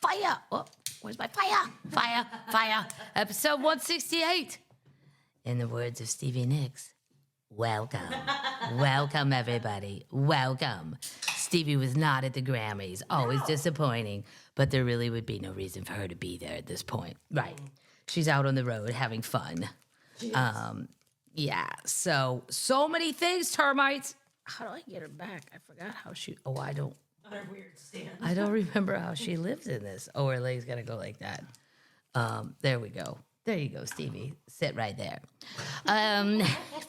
fire. Oh, where's my fire? Fire, fire. Episode 168. In the words of Stevie Nicks, welcome. Welcome, everybody. Welcome. Stevie was not at the Grammys. Always disappointing, but there really would be no reason for her to be there at this point. Right. She's out on the road having fun. Yeah, so many things, termites. How do I get her back? I forgot how she, I don't. On her weird stand. I don't remember how she lives in this. Oh, her leg's got to go like that. There we go. There you go, Stevie. Sit right there.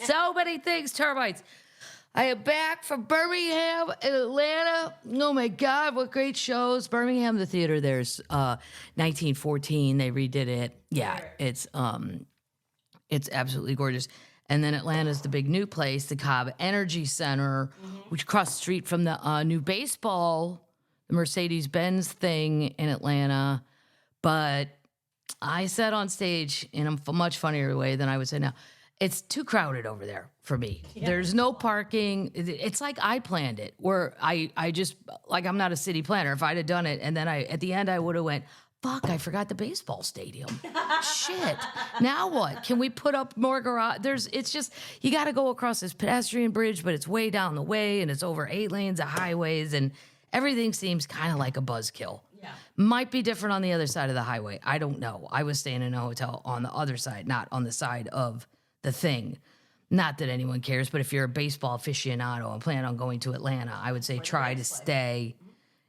So many things, termites. I am back from Birmingham and Atlanta. Oh, my God, what great shows. Birmingham, the theater there's 1914. They redid it. Yeah, it's absolutely gorgeous. And then Atlanta's the big new place, the Cobb Energy Center, which across the street from the new baseball, the Mercedes-Benz thing in Atlanta. But I said on stage in a much funnier way than I would say now, it's too crowded over there for me. Yeah. There's no parking. It's like I planned it, where I just, like I'm not a city planner. If I'd have done it, and then at the end I would have went, fuck, I forgot the baseball stadium. Shit. Now what? Can we put up more garage? It's just, you got to go across this pedestrian bridge, but it's way down the way, and it's over 8 lanes of highways, and everything seems kind of like a buzzkill. Yeah. Might be different on the other side of the highway. I don't know. I was staying in a hotel on the other side, not on the side of the thing. Not that anyone cares, but if you're a baseball aficionado and plan on going to Atlanta, I would say try to stay.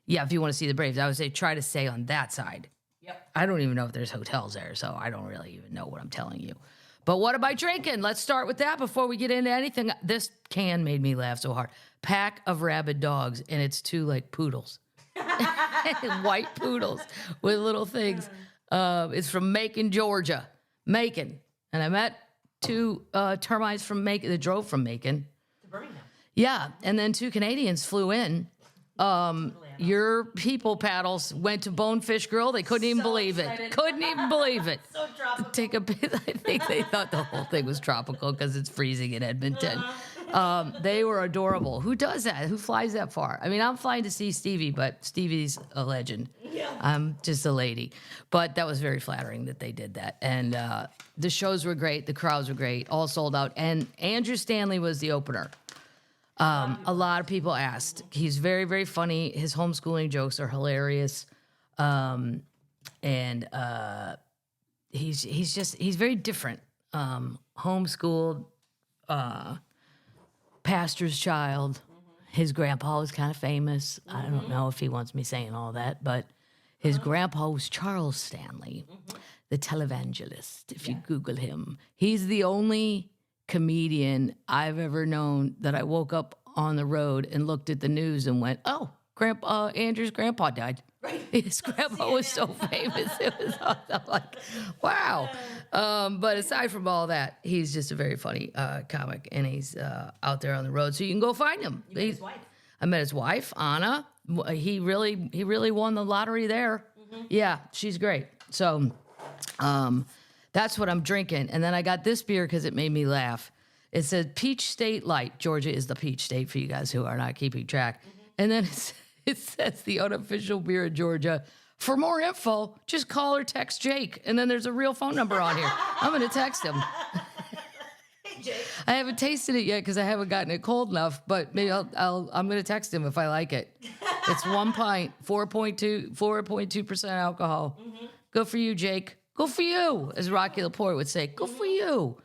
Yeah, if you want to see the Braves, I would say try to stay on that side. Yep. I don't even know if there's hotels there, so I don't really even know what I'm telling you. But what am I drinking? Let's start with that before we get into anything. This can made me laugh so hard. Pack of rabid dogs, and it's 2 like poodles. White poodles with little things. It's from Macon, Georgia. Macon. And I met 2 termites from Macon that drove from Macon to Birmingham. Yeah, and then 2 Canadians flew in. Your people paddles went to Bonefish Grill. They couldn't even believe it. Couldn't even believe it. So tropical. Take a bit. I think they thought the whole thing was tropical because it's freezing in Edmonton. They were adorable. Who does that? Who flies that far? I mean, I'm flying to see Stevie, but Stevie's a legend. Yeah. I'm just a lady. But that was very flattering that they did that. And the shows were great. The crowds were great. All sold out. And Andrew Stanley was the opener. A lot of people asked. He's very, very funny. His homeschooling jokes are hilarious. And he's very different. Homeschooled, pastor's child. His grandpa was kind of famous. I don't know if he wants me saying all that, but his grandpa was Charles Stanley, the televangelist, if you Google him. He's the only comedian I've ever known that I woke up on the road and looked at the news and went, oh, Andrew's grandpa died. Right. His grandpa was so famous. It was awesome. I'm like, wow. But aside from all that, he's just a very funny comic, and he's out there on the road, so you can go find him. You met his wife. I met his wife, Anna. He really won the lottery there. Yeah, she's great. So that's what I'm drinking. And then I got this beer because it made me laugh. It said Peach State Light. Georgia is the peach state for you guys who are not keeping track. And then it says the unofficial beer of Georgia. For more info, just call or text Jake. And then there's a real phone number on here. I'm going to text him. Hey, Jake. I haven't tasted it yet because I haven't gotten it cold enough, but maybe I'm going to text him if I like it. It's 1 pint, 4.2% alcohol. Good for you, Jake. Good for you, as Rocky Laporte would say. Good for you.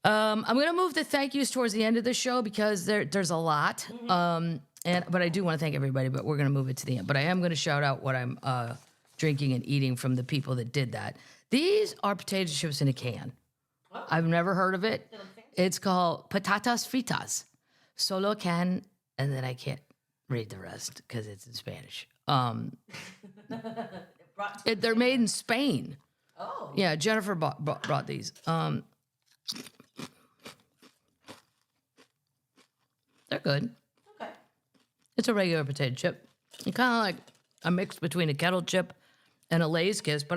I'm going to move the thank yous towards the end of the show because there's a lot. But I do want to thank everybody, but we're going to move it to the end. But I am going to shout out what I'm drinking and eating from the people that did that. These are potato chips in a can. Oh. I've never heard of it. It's called Patatas Fritas. Solo can, and then I can't read the rest because it's in Spanish. They're made in Spain. Oh. Yeah, Jennifer brought these. They're good. Okay. It's a regular potato chip. It's kind of like a mix between a kettle chip and a Lay's chip,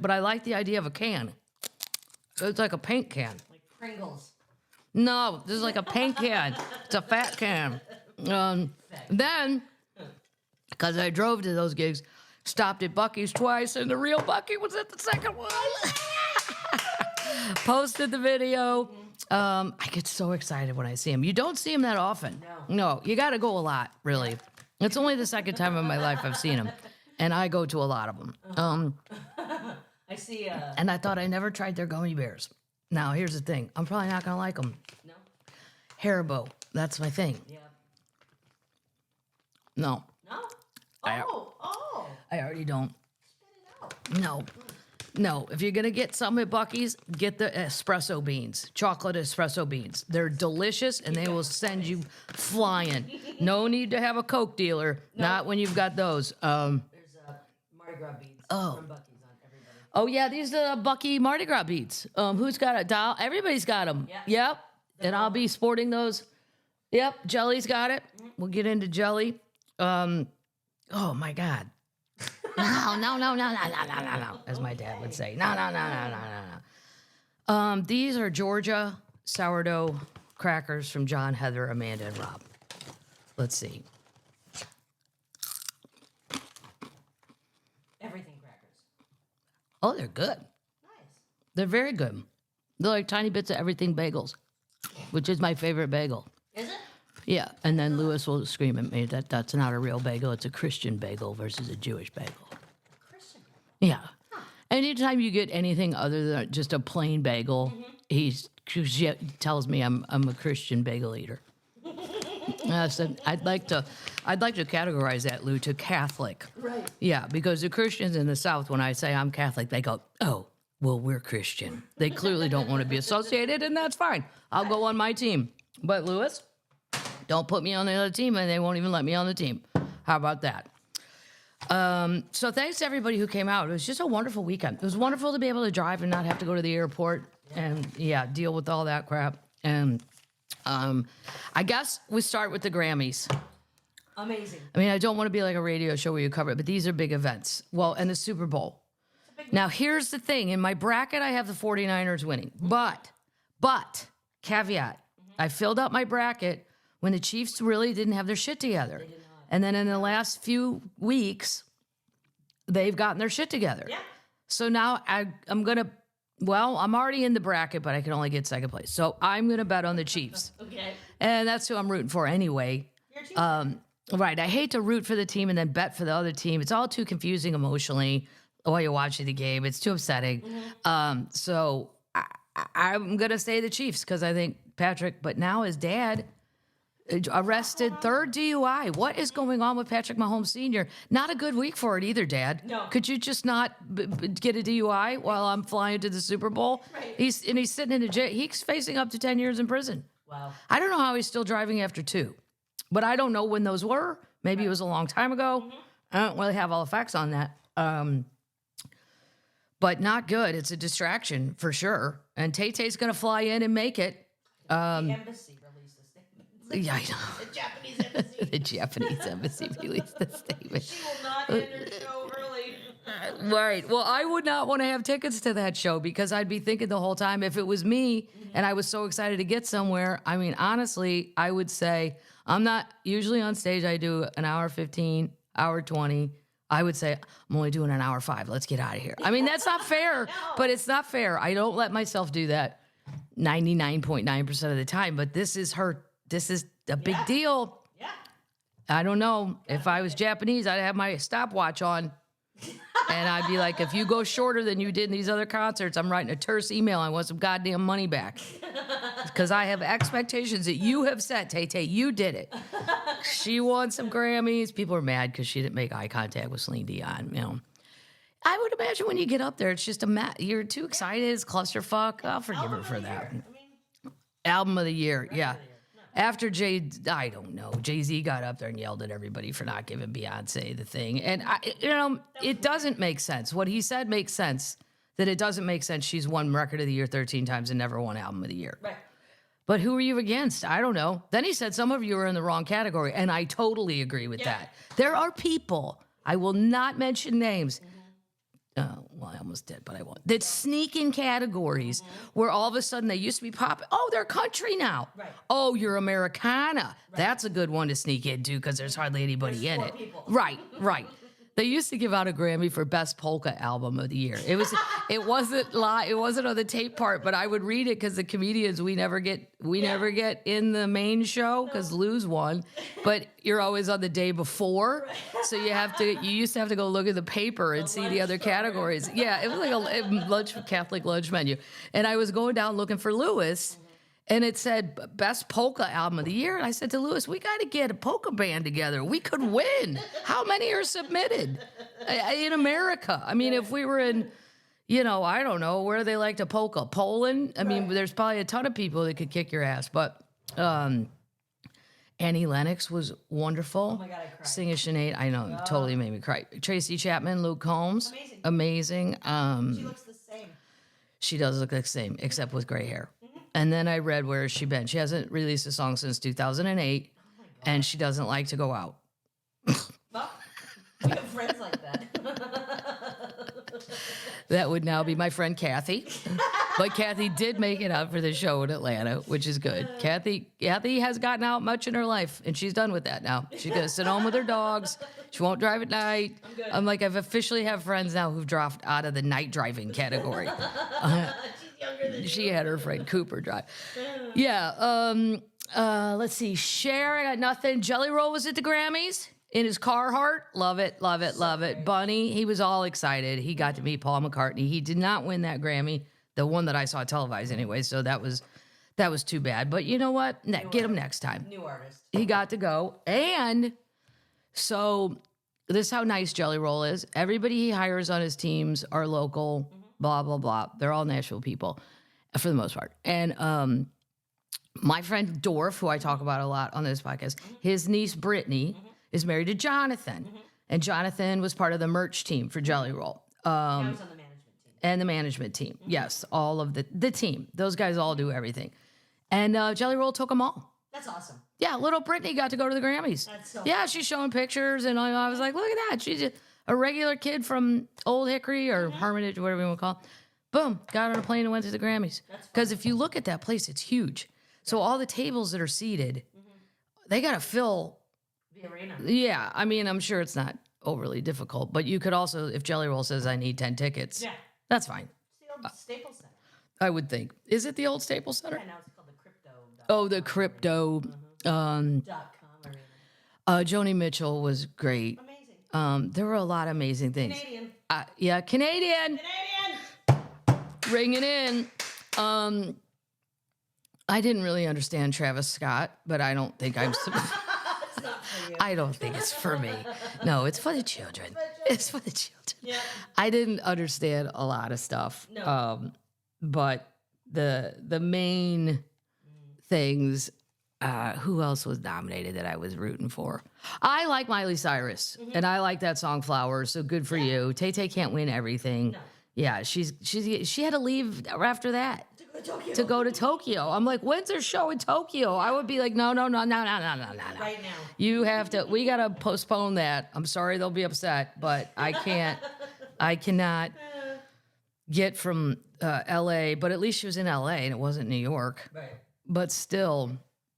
but I like the idea of a can. It's like a paint can. Like Pringles. No, this is like a paint can. It's a fat can. Then because I drove to those gigs, stopped at Buc-ee's twice, and the real Buc-ee was at the second one. Posted the video. I get so excited when I see him. You don't see him that often. No, you got to go a lot, really. It's only the second time in my life I've seen him, and I go to a lot of them. I see. And I thought I never tried their gummy bears. Now, here's the thing. I'm probably not going to like them. No. Haribo. That's my thing. Yeah. No. No. I already don't. Spit it out. No. If you're going to get some at Buc-ee's, get the espresso beans, chocolate espresso beans. They're delicious, and they will send you flying. No need to have a Coke dealer. No. Not when you've got those. There's Mardi Gras beads from Buc-ee's on everybody. Oh, yeah, these are Buc-ee Mardi Gras beads. Who's got a doll? Everybody's got them. Yeah. Yep. And I'll be sporting those. Yep, Jelly's got it. We'll get into Jelly. Oh, my God. No, as my dad would say. No. These are Georgia sourdough crackers from John, Heather, Amanda, and Rob. Let's see. Everything crackers. Oh, they're good. Nice. They're very good. They're like tiny bits of everything bagels, which is my favorite bagel. Is it? Yeah, and then Lewis will scream at me that that's not a real bagel. It's a Christian bagel versus a Jewish bagel. Christian. Yeah. Anytime you get anything other than just a plain bagel, he tells me I'm a Christian bagel eater. I said I'd like to categorize that, Lou, to Catholic. Right. Yeah, because the Christians in the South, when I say I'm Catholic, they go, "Oh, well, we're Christian." They clearly don't want to be associated, and that's fine. I'll go on my team. But Lewis, don't put me on the other team, and they won't even let me on the team. How about that? So thanks to everybody who came out. It was just a wonderful weekend. It was wonderful to be able to drive and not have to go to the airport and, deal with all that crap. And I guess we start with the Grammys. Amazing. I mean, I don't want to be like a radio show where you cover it, but these are big events. Well, and the Super Bowl. Now, here's the thing. In my bracket, I have the 49ers winning. But, caveat, I filled out my bracket when the Chiefs really didn't have their shit together. They did not. And then in the last few weeks, they've gotten their shit together. Yeah. So now I'm already in the bracket, but I can only get second place. So I'm going to bet on the Chiefs. Okay. And that's who I'm rooting for anyway. You're Chiefs. Right. I hate to root for the team and then bet for the other team. It's all too confusing emotionally while you're watching the game. It's too upsetting. So I'm going to say the Chiefs because I think Patrick, but now his dad arrested, third DUI. What is going on with Patrick Mahomes Sr.? Not a good week for it either, Dad. No. Could you just not get a DUI while I'm flying to the Super Bowl? Right. He's sitting in a jail. He's facing up to 10 years in prison. Wow. I don't know how he's still driving after 2, but I don't know when those were. Maybe it was a long time ago. I don't really have all the facts on that. But not good. It's a distraction for sure. And Tay-Tay's going to fly in and make it. The embassy released a statement. Yeah, I know. The Japanese embassy. The Japanese embassy released the statement. She will not end her show early. Right. Well, I would not want to have tickets to that show because I'd be thinking the whole time if it was me and I was so excited to get somewhere. I mean, honestly, I would say I'm not usually on stage. I do an hour 15, hour 20. I would say I'm only doing an hour 5. Let's get out of here. I mean, that's not fair, but it's not fair. I don't let myself do that 99.9% of the time, but this is a big deal. Yeah. I don't know. If I was Japanese, I'd have my stopwatch on. And I'd be like, if you go shorter than you did in these other concerts, I'm writing a terse email. I want some goddamn money back. Because I have expectations that you have set, Tay-Tay. You did it. She won some Grammys. People are mad because she didn't make eye contact with Celine Dion. You know, I would imagine when you get up there, it's just you're too excited. It's clusterfuck. I'll forgive her for that. Album of the year, yeah. After I don't know, Jay-Z got up there and yelled at everybody for not giving Beyonce the thing. And, it doesn't make sense. What he said makes sense, that it doesn't make sense she's won Record of the Year 13 times and never won Album of the Year. Right. But who are you against? I don't know. Then he said some of you are in the wrong category, and I totally agree with that. There are people, I will not mention names, Well, I almost did, but I won't. That sneak in categories where all of a sudden they used to be popping. Oh, they're country now. Right. Oh, you're Americana. Right. That's a good one to sneak into because there's hardly anybody in it. People. Right. They used to give out a Grammy for best polka album of the year. It wasn't live. It wasn't on the tape part, but I would read it because the comedians we never get in the main show because Lou's won, but you're always on the day before, so you used to have to go look at the paper and see the other categories. Yeah, it was like a Catholic lunch menu, and I was going down looking for Louis. And it said best polka album of the year. And I said to Louis, we got to get a polka band together. We could win. How many are submitted in America? I mean, if we were in, I don't know, where they like to polka? Poland? I mean, there's probably a ton of people that could kick your ass. But Annie Lennox was wonderful. Oh my God, I cried. Sing a Sinead. I know, totally made me cry. Tracy Chapman, Luke Combs. Amazing. She looks the same. She does look the same, except with gray hair. And then I read Where Has She Been? She hasn't released a song since 2008, and she doesn't like to go out. Well, we have friends like that. That would now be my friend Kathy. But Kathy did make it out for the show in Atlanta, which is good. Kathy has gotten out much in her life, and she's done with that now. She's going to sit home with her dogs. She won't drive at night. I'm like, I've officially have friends now who've dropped out of the night driving category. She had her friend Cooper drive. Yeah. Let's see. Cher, I got nothing. Jelly Roll was at the Grammys in his Carhartt. Love it. Bunny, he was all excited. He got to meet Paul McCartney. He did not win that Grammy, the one that I saw televised anyway. So that was too bad. But you know what? Get him next time. New artist. He got to go. And so this is how nice Jelly Roll is. Everybody he hires on his teams are local. Blah, blah, blah. They're all Nashville people for the most part. And my friend Dorf, who I talk about a lot on this podcast, his niece Brittany is married to Jonathan. And Jonathan was part of the merch team for Jelly Roll. I was on the management team. And the management team. Yes, all of the team. Those guys all do everything. And Jelly Roll took them all. That's awesome. Yeah, little Brittany got to go to the Grammys. That's so yeah, she's showing pictures, and I was like, look at that. She's a regular kid from Old Hickory or Hermitage, whatever you want to call it. Boom, got on a plane and went to the Grammys. Because if you look at that place, it's huge. So all the tables that are seated, they got to fill the arena. Yeah, I mean, I'm sure it's not overly difficult, but you could also, if Jelly Roll says I need 10 tickets, that's fine. It's the old Staples Center. I would think. Is it the old Staples Center? Yeah, now it's called the Crypto. Oh, the Crypto. .com arena. Joni Mitchell was great. Amazing. There were a lot of amazing things. Canadian. Canadian. Ringing in. I didn't really understand Travis Scott, but I don't think I'm. It's not for you. I don't think it's for me. No, it's for the children. It's for the children. Yeah. I didn't understand a lot of stuff. No. But the main things. Who else was nominated that I was rooting for? I like Miley Cyrus, and I like that song "Flowers." So good for you. Tay can't win everything. No. Yeah, she had to leave after that to go to Tokyo. I'm like, when's their show in Tokyo? I would be like, no. Right now. You have to. We gotta postpone that. I'm sorry, they'll be upset, but I can't. I cannot get from L.A. But at least she was in L.A. and it wasn't New York. Right. But still.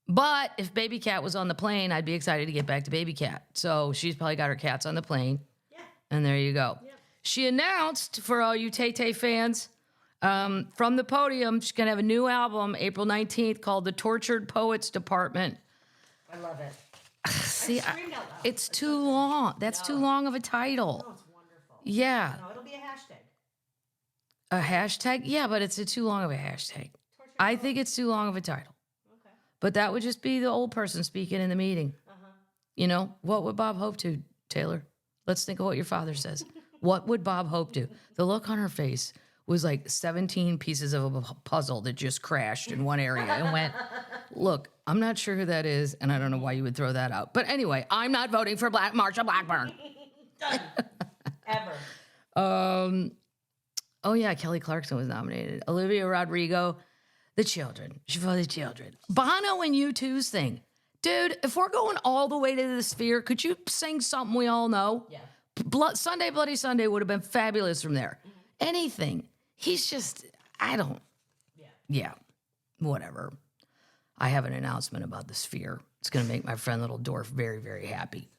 But if Baby Cat was on the plane, I'd be excited to get back to Baby Cat. So she's probably got her cats on the plane. Yeah. And there you go. Yeah. She announced, for all you Tay fans, from the podium, she's going to have a new album April 19th called The Tortured Poets Department. I love it. See, screamed out loud. it's too long. That's too long of a title. Oh, it's wonderful. Yeah. No, it'll be a hashtag. A hashtag? Yeah, but it's too long of a hashtag. I think it's too long of a title. Okay. But that would just be the old person speaking in the meeting. You know, what would Bob Hope do, Taylor? Let's think of what your father says. What would Bob Hope do? The look on her face was like 17 pieces of a puzzle that just crashed in one area and went, look, I'm not sure who that is, and I don't know why you would throw that out. But anyway, I'm not voting for Marsha Blackburn. Done. Ever. Oh, yeah, Kelly Clarkson was nominated. Olivia Rodrigo, The Children. She for the children. Bono and U2's thing. Dude, if we're going all the way to the Sphere, could you sing something we all know? Yeah. Sunday Bloody Sunday would have been fabulous from there. Anything. He's just, I don't. Yeah. Whatever. I have an announcement about the Sphere. It's going to make my friend Little Dwarf very, very happy.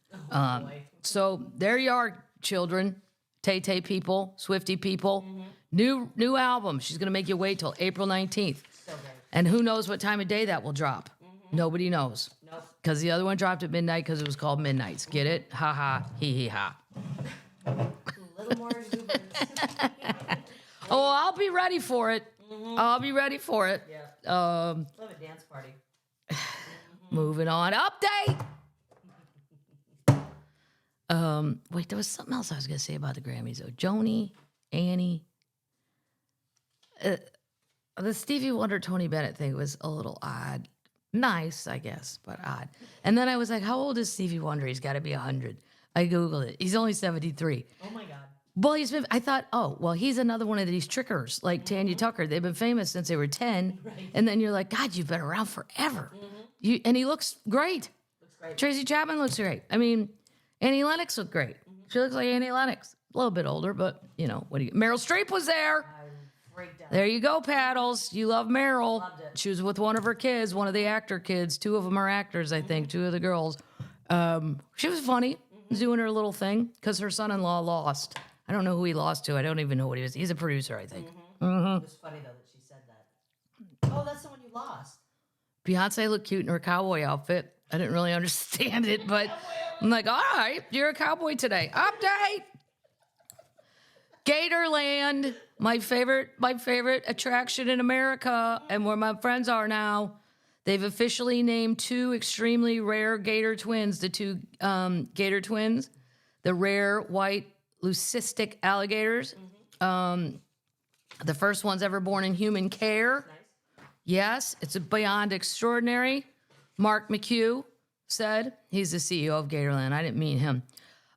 So there you are, children, Tay-Tay people, Swifty people. New album. She's going to make you wait till April 19th. So good. And who knows what time of day that will drop. Nobody knows. Nope. Because the other one dropped at midnight because it was called Midnights. Get it? Ha ha, he he ha. A little more exuberance. Oh, I'll be ready for it. I'll be ready for it. Yeah. Love a dance party. Moving on. Update! Wait, there was something else I was going to say about the Grammys, though. Joni, Annie. The Stevie Wonder, Tony Bennett thing was a little odd. Nice, I guess, but odd. And then I was like, how old is Stevie Wonder? He's got to be 100. I Googled it. He's only 73. Oh, my God. Well, I thought, oh, well, he's another one of these trickers like Tanya Tucker. They've been famous since they were 10. Right. And then you're like, God, you've been around forever. And he looks great. Looks great. Tracy Chapman looks great. I mean, Annie Lennox looked great. She looks like Annie Lennox. A little bit older, but, Meryl Streep was there. I freaked out. There you go, Paddles. You love Meryl. Loved it. She was with one of her kids, one of the actor kids. Two of them are actors, I think, two of the girls. She was funny, doing her little thing, because her son-in-law lost. I don't know who he lost to. I don't even know what he was. He's a producer, I think. It was funny, though, that she said that. Oh, that's the one you lost. Beyonce looked cute in her cowboy outfit. I didn't really understand it, but I'm like, all right, you're a cowboy today. Update! Gatorland, my favorite attraction in America, and where my friends are now. They've officially named two extremely rare gator twins, the two gator twins, the rare white leucistic alligators. The first one's ever born in human care. Nice. Yes, it's beyond extraordinary. Mark McHugh said, he's the CEO of Gatorland. I didn't mean him.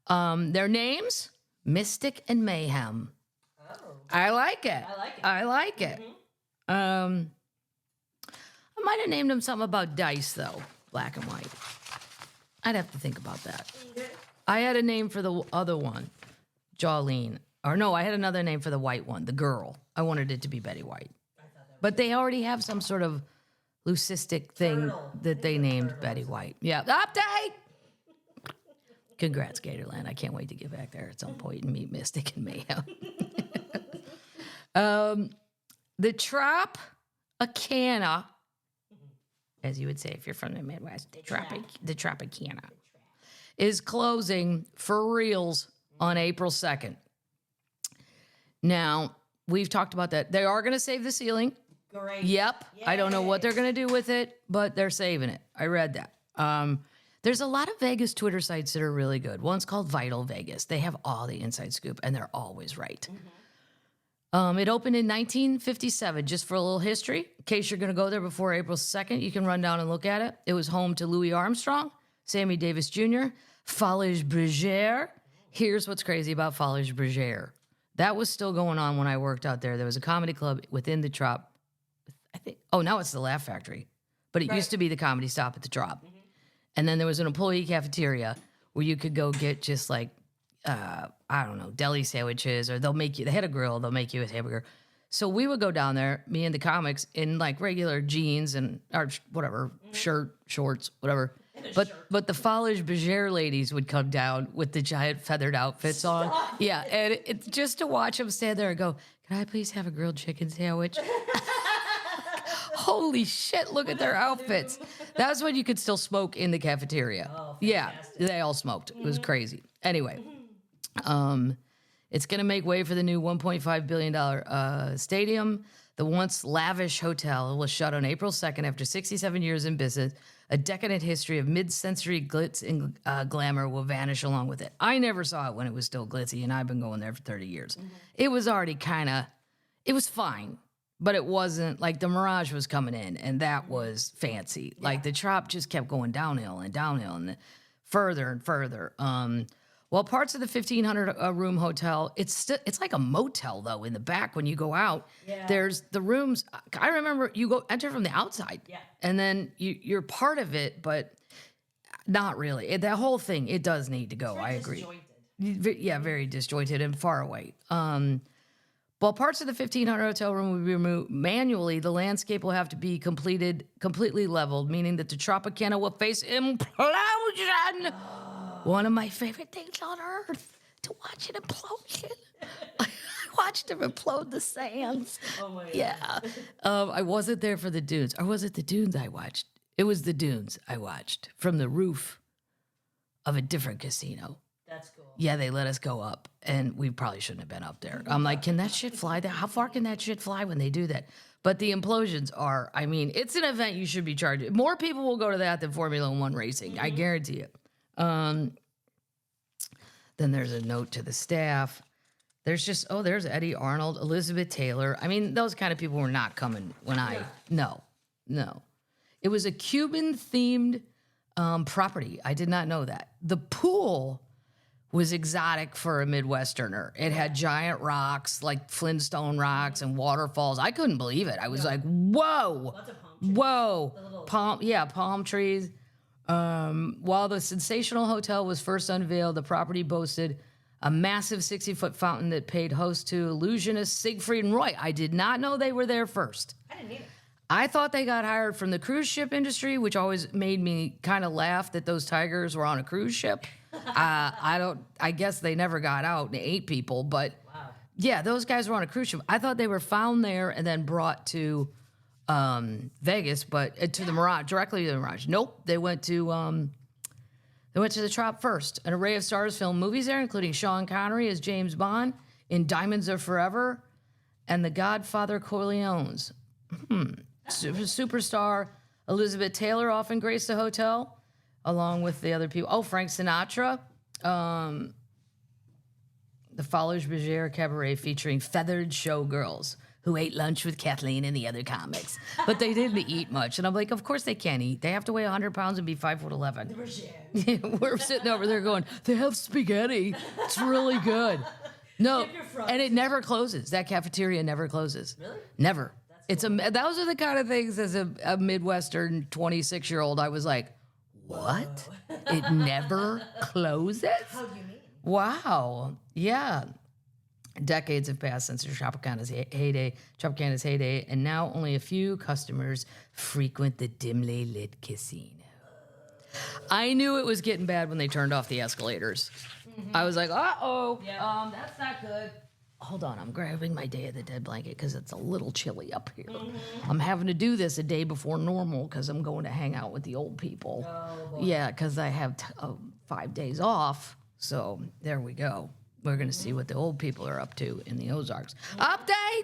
Their names, Mystic and Mayhem. Oh. I like it. I like it. I might have named them something about dice, though, black and white. I'd have to think about that. I had a name for the other one, Jolene. Or no, I had another name for the white one, the girl. I wanted it to be Betty White. But they already have some sort of leucistic thing that they named Betty White. Yeah. Update! Congrats, Gatorland. I can't wait to get back there at some point and meet Mystic and Mayhem. The Tropicana, as you would say if you're from the Midwest, the Tropicana is closing for reals on April 2nd. Now, we've talked about that. They are going to save the ceiling. Great. Yep. Yay. I don't know what they're going to do with it, but they're saving it. I read that. There's a lot of Vegas Twitter sites that are really good. One's called Vital Vegas. They have all the inside scoop, and they're always right. It opened in 1957, just for a little history. In case you're going to go there before April 2nd, you can run down and look at it. It was home to Louis Armstrong, Sammy Davis Jr., Foliage Bergère. Here's what's crazy about Foliage Bergère. That was still going on when I worked out there. There was a comedy club within the Trop. I think, now it's the Laugh Factory. But it used to be the comedy stop at the Trop. And then there was an employee cafeteria where you could go get just like, I don't know, deli sandwiches, or they had a grill, they'll make you a hamburger. So we would go down there, me and the comics, in like regular jeans and, or whatever, shirt, shorts, whatever. But the Foliage Bergère ladies would come down with the giant feathered outfits on. Yeah, and it's just to watch them stand there and go, can I please have a grilled chicken sandwich? Holy shit, look at their outfits. That's when you could still smoke in the cafeteria. Oh, yeah, they all smoked. It was crazy. Anyway, it's going to make way for the new $1.5 billion stadium. The once lavish hotel was shut on April 2nd after 67 years in business. A decadent history of mid-century glitz and glamour will vanish along with it. I never saw it when it was still glitzy, and I've been going there for 30 years. It was already it was fine, but it wasn't, like the Mirage was coming in, and that was fancy. Yeah. Like the Trop just kept going downhill and further and further. Well, parts of the 1,500 room hotel, it's like a motel though. In the back, when you go out, there's the rooms. I remember you enter from the outside, and then you're part of it, but not really. That whole thing, it does need to go. I agree. Yeah, very disjointed and far away. While parts of the 1,500 hotel room will be removed manually, the landscape will have to be completely leveled, meaning that the Tropicana will face implosion. One of my favorite things on earth, to watch an implosion. I watched him implode the sands. Oh my God. Yeah. I wasn't there for the dunes. Or was it the dunes I watched? It was the dunes I watched from the roof of a different casino. That's cool. Yeah, they let us go up, and we probably shouldn't have been up there. I'm like, can that shit fly there? How far can that shit fly when they do that? But the implosions are, I mean, it's an event you should be charged. More people will go to that than Formula One racing. I guarantee it. Then there's a note to the staff. There's just, there's Eddie Arnold, Elizabeth Taylor. I mean, those kind of people were not coming when no. It was a Cuban-themed property. I did not know that. The pool was exotic for a Midwesterner. It had giant rocks, like Flintstone rocks and waterfalls. I couldn't believe it. I was like, whoa, Lots of palm trees. whoa, palm trees. While the sensational hotel was first unveiled, the property boasted a massive 60-foot fountain that paid host to illusionists Siegfried and Roy. I did not know they were there first. I didn't either. I thought they got hired from the cruise ship industry, which always made me kind of laugh that those tigers were on a cruise ship. I guess they never got out and ate people, but Wow. yeah, those guys were on a cruise ship. I thought they were found there and then brought to Vegas, but to the Mirage, directly to the Mirage. Nope, they went to the Trop first. An array of stars filmed movies there, including Sean Connery as James Bond in Diamonds Are Forever and The Godfather Corleones. Superstar Elizabeth Taylor often graced the hotel, along with the other people. Oh, Frank Sinatra. The Foliage Bergère Cabaret featuring feathered showgirls who ate lunch with Kathleen and the other comics. But they didn't eat much. And I'm like, of course they can't eat. They have to weigh 100 pounds and be 5'11". We're sitting over there going, they have spaghetti. It's really good. No, and it never closes. That cafeteria never closes. Really? Never. Those are the kind of things as a Midwestern 26-year-old, I was like, what? It never closes? How do you mean? Wow. Yeah. Decades have passed since Tropicana's heyday, and now only a few customers frequent the dimly lit casino. I knew it was getting bad when they turned off the escalators. I was like, uh-oh, that's not good. Hold on, I'm grabbing my Day of the Dead blanket because it's a little chilly up here. I'm having to do this a day before normal because I'm going to hang out with the old people. Oh, Yeah, because I have 5 days off. So there we go. We're going to see what the old people are up to in the Ozarks. Update!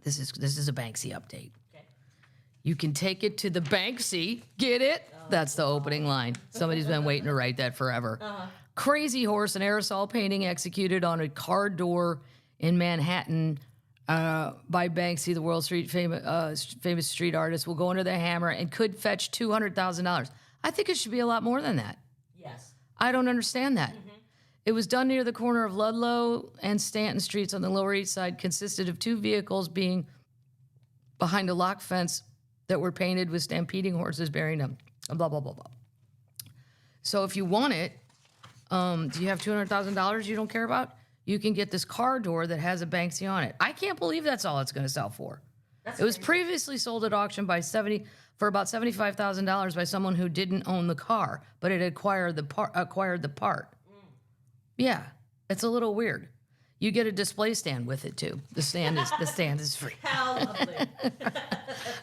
This is a Banksy update. Okay. You can take it to the Banksy. Get it? That's the opening line. Somebody's been waiting to write that forever. Crazy Horse, an aerosol painting executed on a car door in Manhattan by Banksy, the world's famous street artist, will go under the hammer and could fetch $200,000. I think it should be a lot more than that. Yes. I don't understand that. It was done near the corner of Ludlow and Stanton Streets on the Lower East Side, consisted of two vehicles being behind a lock fence that were painted with stampeding horses bearing them. Blah, blah, blah, blah. So if you want it, do you have $200,000 you don't care about? You can get this car door that has a Banksy on it. I can't believe that's all it's going to sell for. It was previously sold at auction for about $75,000 by someone who didn't own the car, but it acquired the part. Yeah, it's a little weird. You get a display stand with it too. The stand is free. How lovely.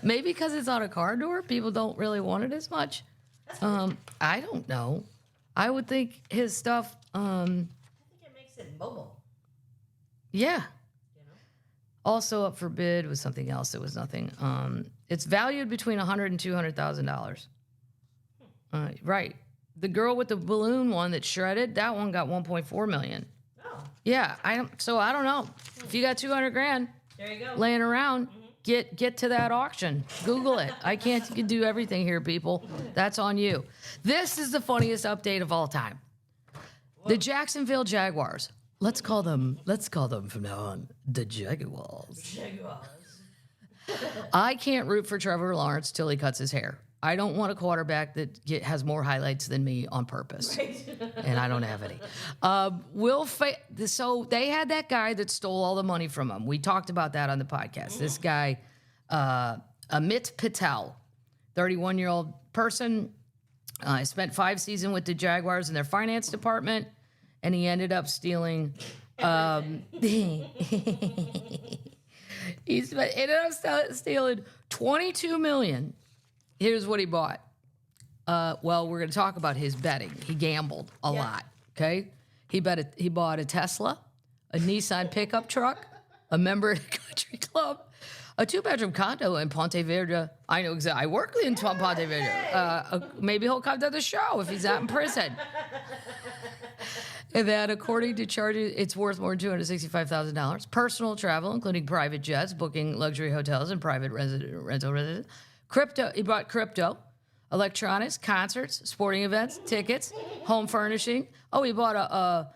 Maybe because it's on a car door, people don't really want it as much. I don't know. I would think his stuff. I think it makes it mobile. Yeah. You know? Also up for bid was something else. It was nothing. It's valued between $100,000 and $200,000. Right. The girl with the balloon one that shredded, that one got $1.4 million. Oh, Yeah. I don't know. If you got $200,000 there you go. laying around, get to that auction. Google it. I can't do everything here, people. That's on you. This is the funniest update of all time. The Jacksonville Jaguars. Let's call them from now on the Jaguars. Jaguars. I can't root for Trevor Lawrence till he cuts his hair. I don't want a quarterback that has more highlights than me on purpose. Right. And I don't have any. So they had that guy that stole all the money from him. We talked about that on the podcast. This guy, Amit Patel, 31-year-old person. Spent 5 seasons with the Jaguars in their finance department, and he ended up stealing. He ended up stealing $22 million. Here's what he bought. Well, we're going to talk about his betting. He gambled a lot. Okay, he bought a Tesla, a Nissan pickup truck, a member at a country club, a 2-bedroom condo in Ponte Vedra. I know exactly. I work in Ponte Vedra. Maybe he'll come to the show if he's not in prison. And that, according to charges, it's worth more than $265,000. Personal travel, including private jets, booking luxury hotels, and private rental residence. Crypto. He bought crypto, electronics, concerts, sporting events, tickets, home furnishing. Oh, he bought a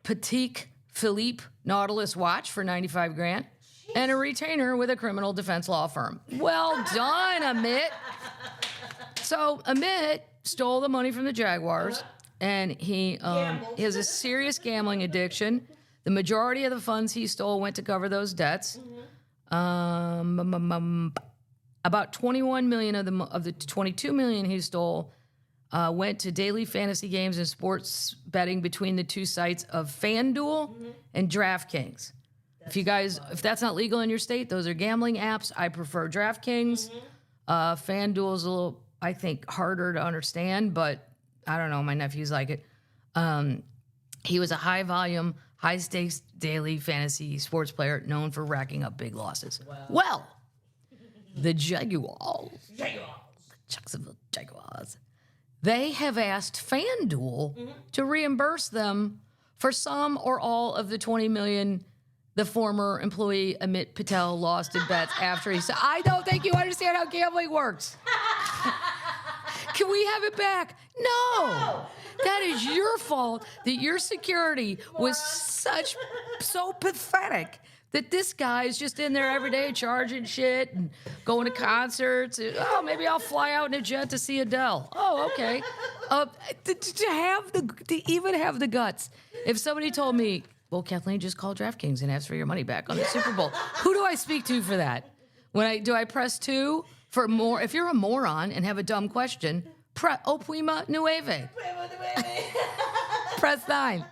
Patek Philippe Nautilus watch for $95,000. And a retainer with a criminal defense law firm. Well done, Amit. So Amit stole the money from the Jaguars, and he has a serious gambling addiction. The majority of the funds he stole went to cover those debts. About $21 million of the $22 million he stole went to daily fantasy games and sports betting between the two sites of Fan Duel and DraftKings. If that's not legal in your state, those are gambling apps. I prefer DraftKings. Fan Duel is a little, I think, harder to understand, but I don't know. My nephews like it. He was a high volume, high stakes daily fantasy sports player known for racking up big losses. Wow. Well, the Jaguars, the Jacksonville Jaguars, they have asked FanDuel to reimburse them for some or all of the $20 million the former employee Amit Patel lost in bets after he said, I don't think you understand how gambling works. Can we have it back? No. That is your fault that your security was so pathetic that this guy is just in there every day charging shit and going to concerts. Oh, maybe I'll fly out in a jet to see Adele. Oh, okay. To even have the guts. If somebody told me, well, Kathleen, just call DraftKings and ask for your money back on the Super Bowl. Who do I speak to for that? Do I press 2 for more? If you're a moron and have a dumb question, Opima Nueve. Press 9.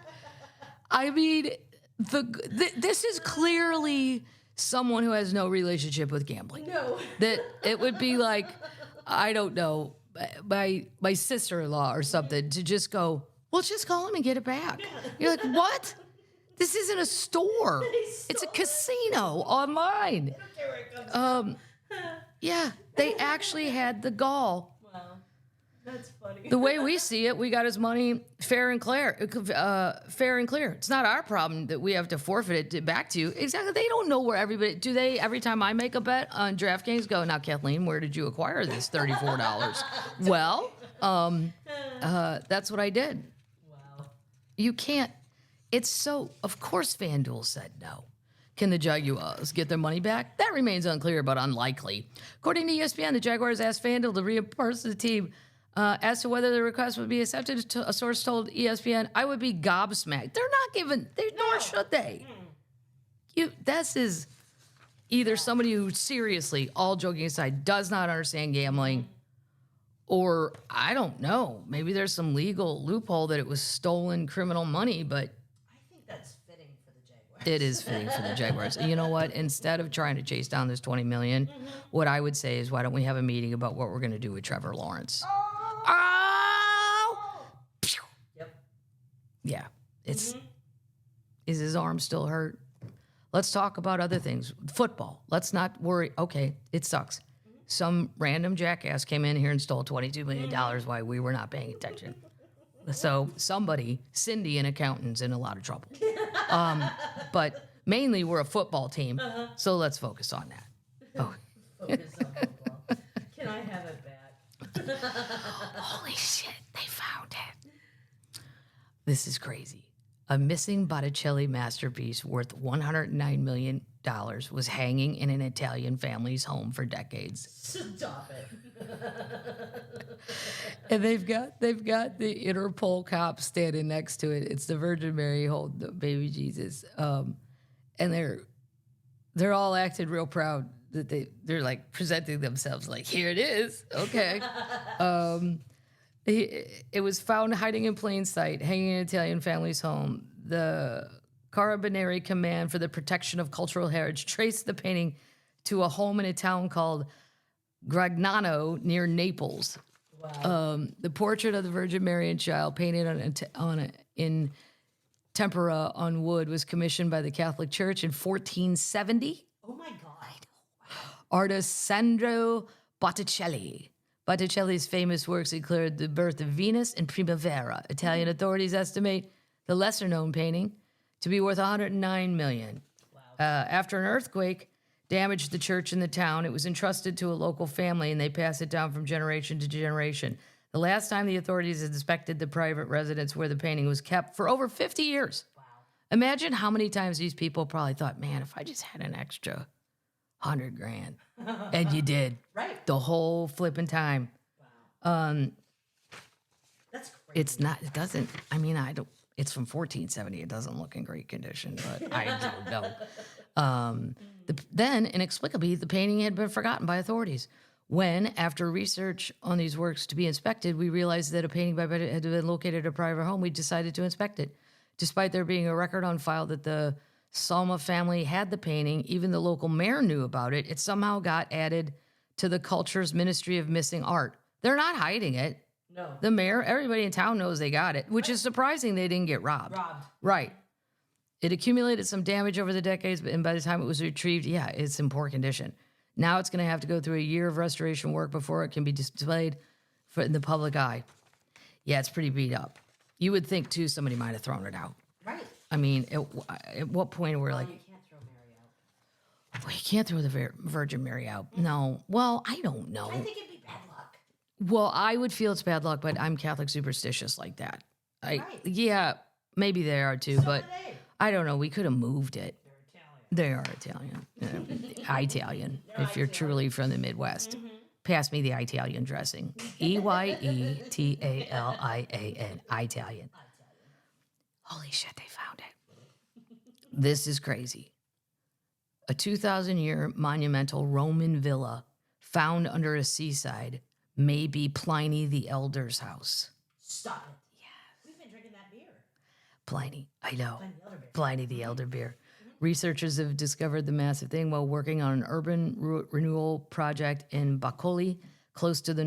I mean, this is clearly someone who has no relationship with gambling. No. That it would be like, I don't know, my sister-in-law or something to just go, well, just call him and get it back. You're like, what? This isn't a store. It's a casino online. Yeah, they actually had the gall. Wow, that's funny. The way we see it, we got his money fair and clear. Fair and clear. It's not our problem that we have to forfeit it back to you. Exactly. They don't know where everybody. Do they? Every time I make a bet on DraftKings, go now, Kathleen. Where did you acquire this $34? Well, that's what I did. Wow. You can't. It's so, of course, FanDuel said no. Can the Jaguars get their money back? That remains unclear, but unlikely. According to ESPN, the Jaguars asked FanDuel to reimburse the team. As to whether the request would be accepted, a source told ESPN, I would be gobsmacked. They're not giving, nor should they. This is either somebody who seriously, all joking aside, does not understand gambling, or I don't know, maybe there's some legal loophole that it was stolen criminal money, but that's fitting for the Jaguars. It is fitting for the Jaguars. You know what? Instead of trying to chase down this $20 million, what I would say is, why don't we have a meeting about what we're going to do with Trevor Lawrence? Oh! Yep. Yeah. Is his arm still hurt? Let's talk about other things. Football. Let's not worry. Okay, it sucks. Some random jackass came in here and stole $22 million while we were not paying attention. So somebody, Cindy, an accountant's in a lot of trouble. But mainly we're a football team, so let's focus on that. Oh. Focus on football. Can I have it back? Holy shit, they found it. This is crazy. a missing Botticelli masterpiece worth $109 million was hanging in an Italian family's home for decades. Stop it. And they've got the Interpol cop standing next to it. It's the Virgin Mary holding the baby Jesus, and they're all acting real proud that they're like presenting themselves like, here it is, okay. It was found hiding in plain sight, hanging in an Italian family's home. The Carabinieri Command for the Protection of Cultural Heritage traced the painting to a home in a town called Gragnano near Naples. Wow. The portrait of the Virgin Mary and Child, painted in tempera on wood, was commissioned by the Catholic Church in 1470. Oh my God. Artist Sandro Botticelli. Botticelli's famous works include The Birth of Venus and Primavera. Italian authorities estimate the lesser-known painting to be worth $109 million. Wow. After an earthquake damaged the church in the town, it was entrusted to a local family, and they passed it down from generation to generation. The last time the authorities inspected the private residence where the painting was kept for over 50 years. Wow. Imagine how many times these people probably thought, man, if I just had an extra $100,000. And you did. Right. The whole flipping time. Wow. That's crazy. It's not, it doesn't, I mean, I don't, it's from 1470. It doesn't look in great condition, but I don't know. Then, inexplicably, the painting had been forgotten by authorities. When, after research on these works to be inspected, we realized that a painting by Botticelli had been located at a private home, we decided to inspect it. Despite there being a record on file that the Salma family had the painting, even the local mayor knew about it, it somehow got added to the culture's Ministry of Missing Art. They're not hiding it. No. The mayor, everybody in town knows they got it, which is surprising they didn't get robbed. Right. It accumulated some damage over the decades, and by the time it was retrieved, yeah, it's in poor condition. Now it's going to have to go through a year of restoration work before it can be displayed in the public eye. Yeah, it's pretty beat up. You would think, too, somebody might have thrown it out. Right. I mean, at what point we're like, You can't throw Mary out. well, you can't throw the Virgin Mary out. No. Well, I don't know. I think it'd be bad luck. Well, I would feel it's bad luck, but I'm Catholic superstitious like that. Right. Yeah, maybe they are too, but are they. I don't know. We could have moved it. They're Italian. They are Italian. Italian, if you're truly from the Midwest. Pass me the Italian dressing. Eyetallian. Italian. Holy shit, they found it. This is crazy. A 2,000-year monumental Roman villa found under a seaside may be Pliny the Elder's house. Stop it. Yes. We've been drinking that beer. Pliny, I know. Pliny the Elder beer. Pliny the Elder beer. Researchers have discovered the massive thing while working on an urban renewal project in Buc-ee, close to the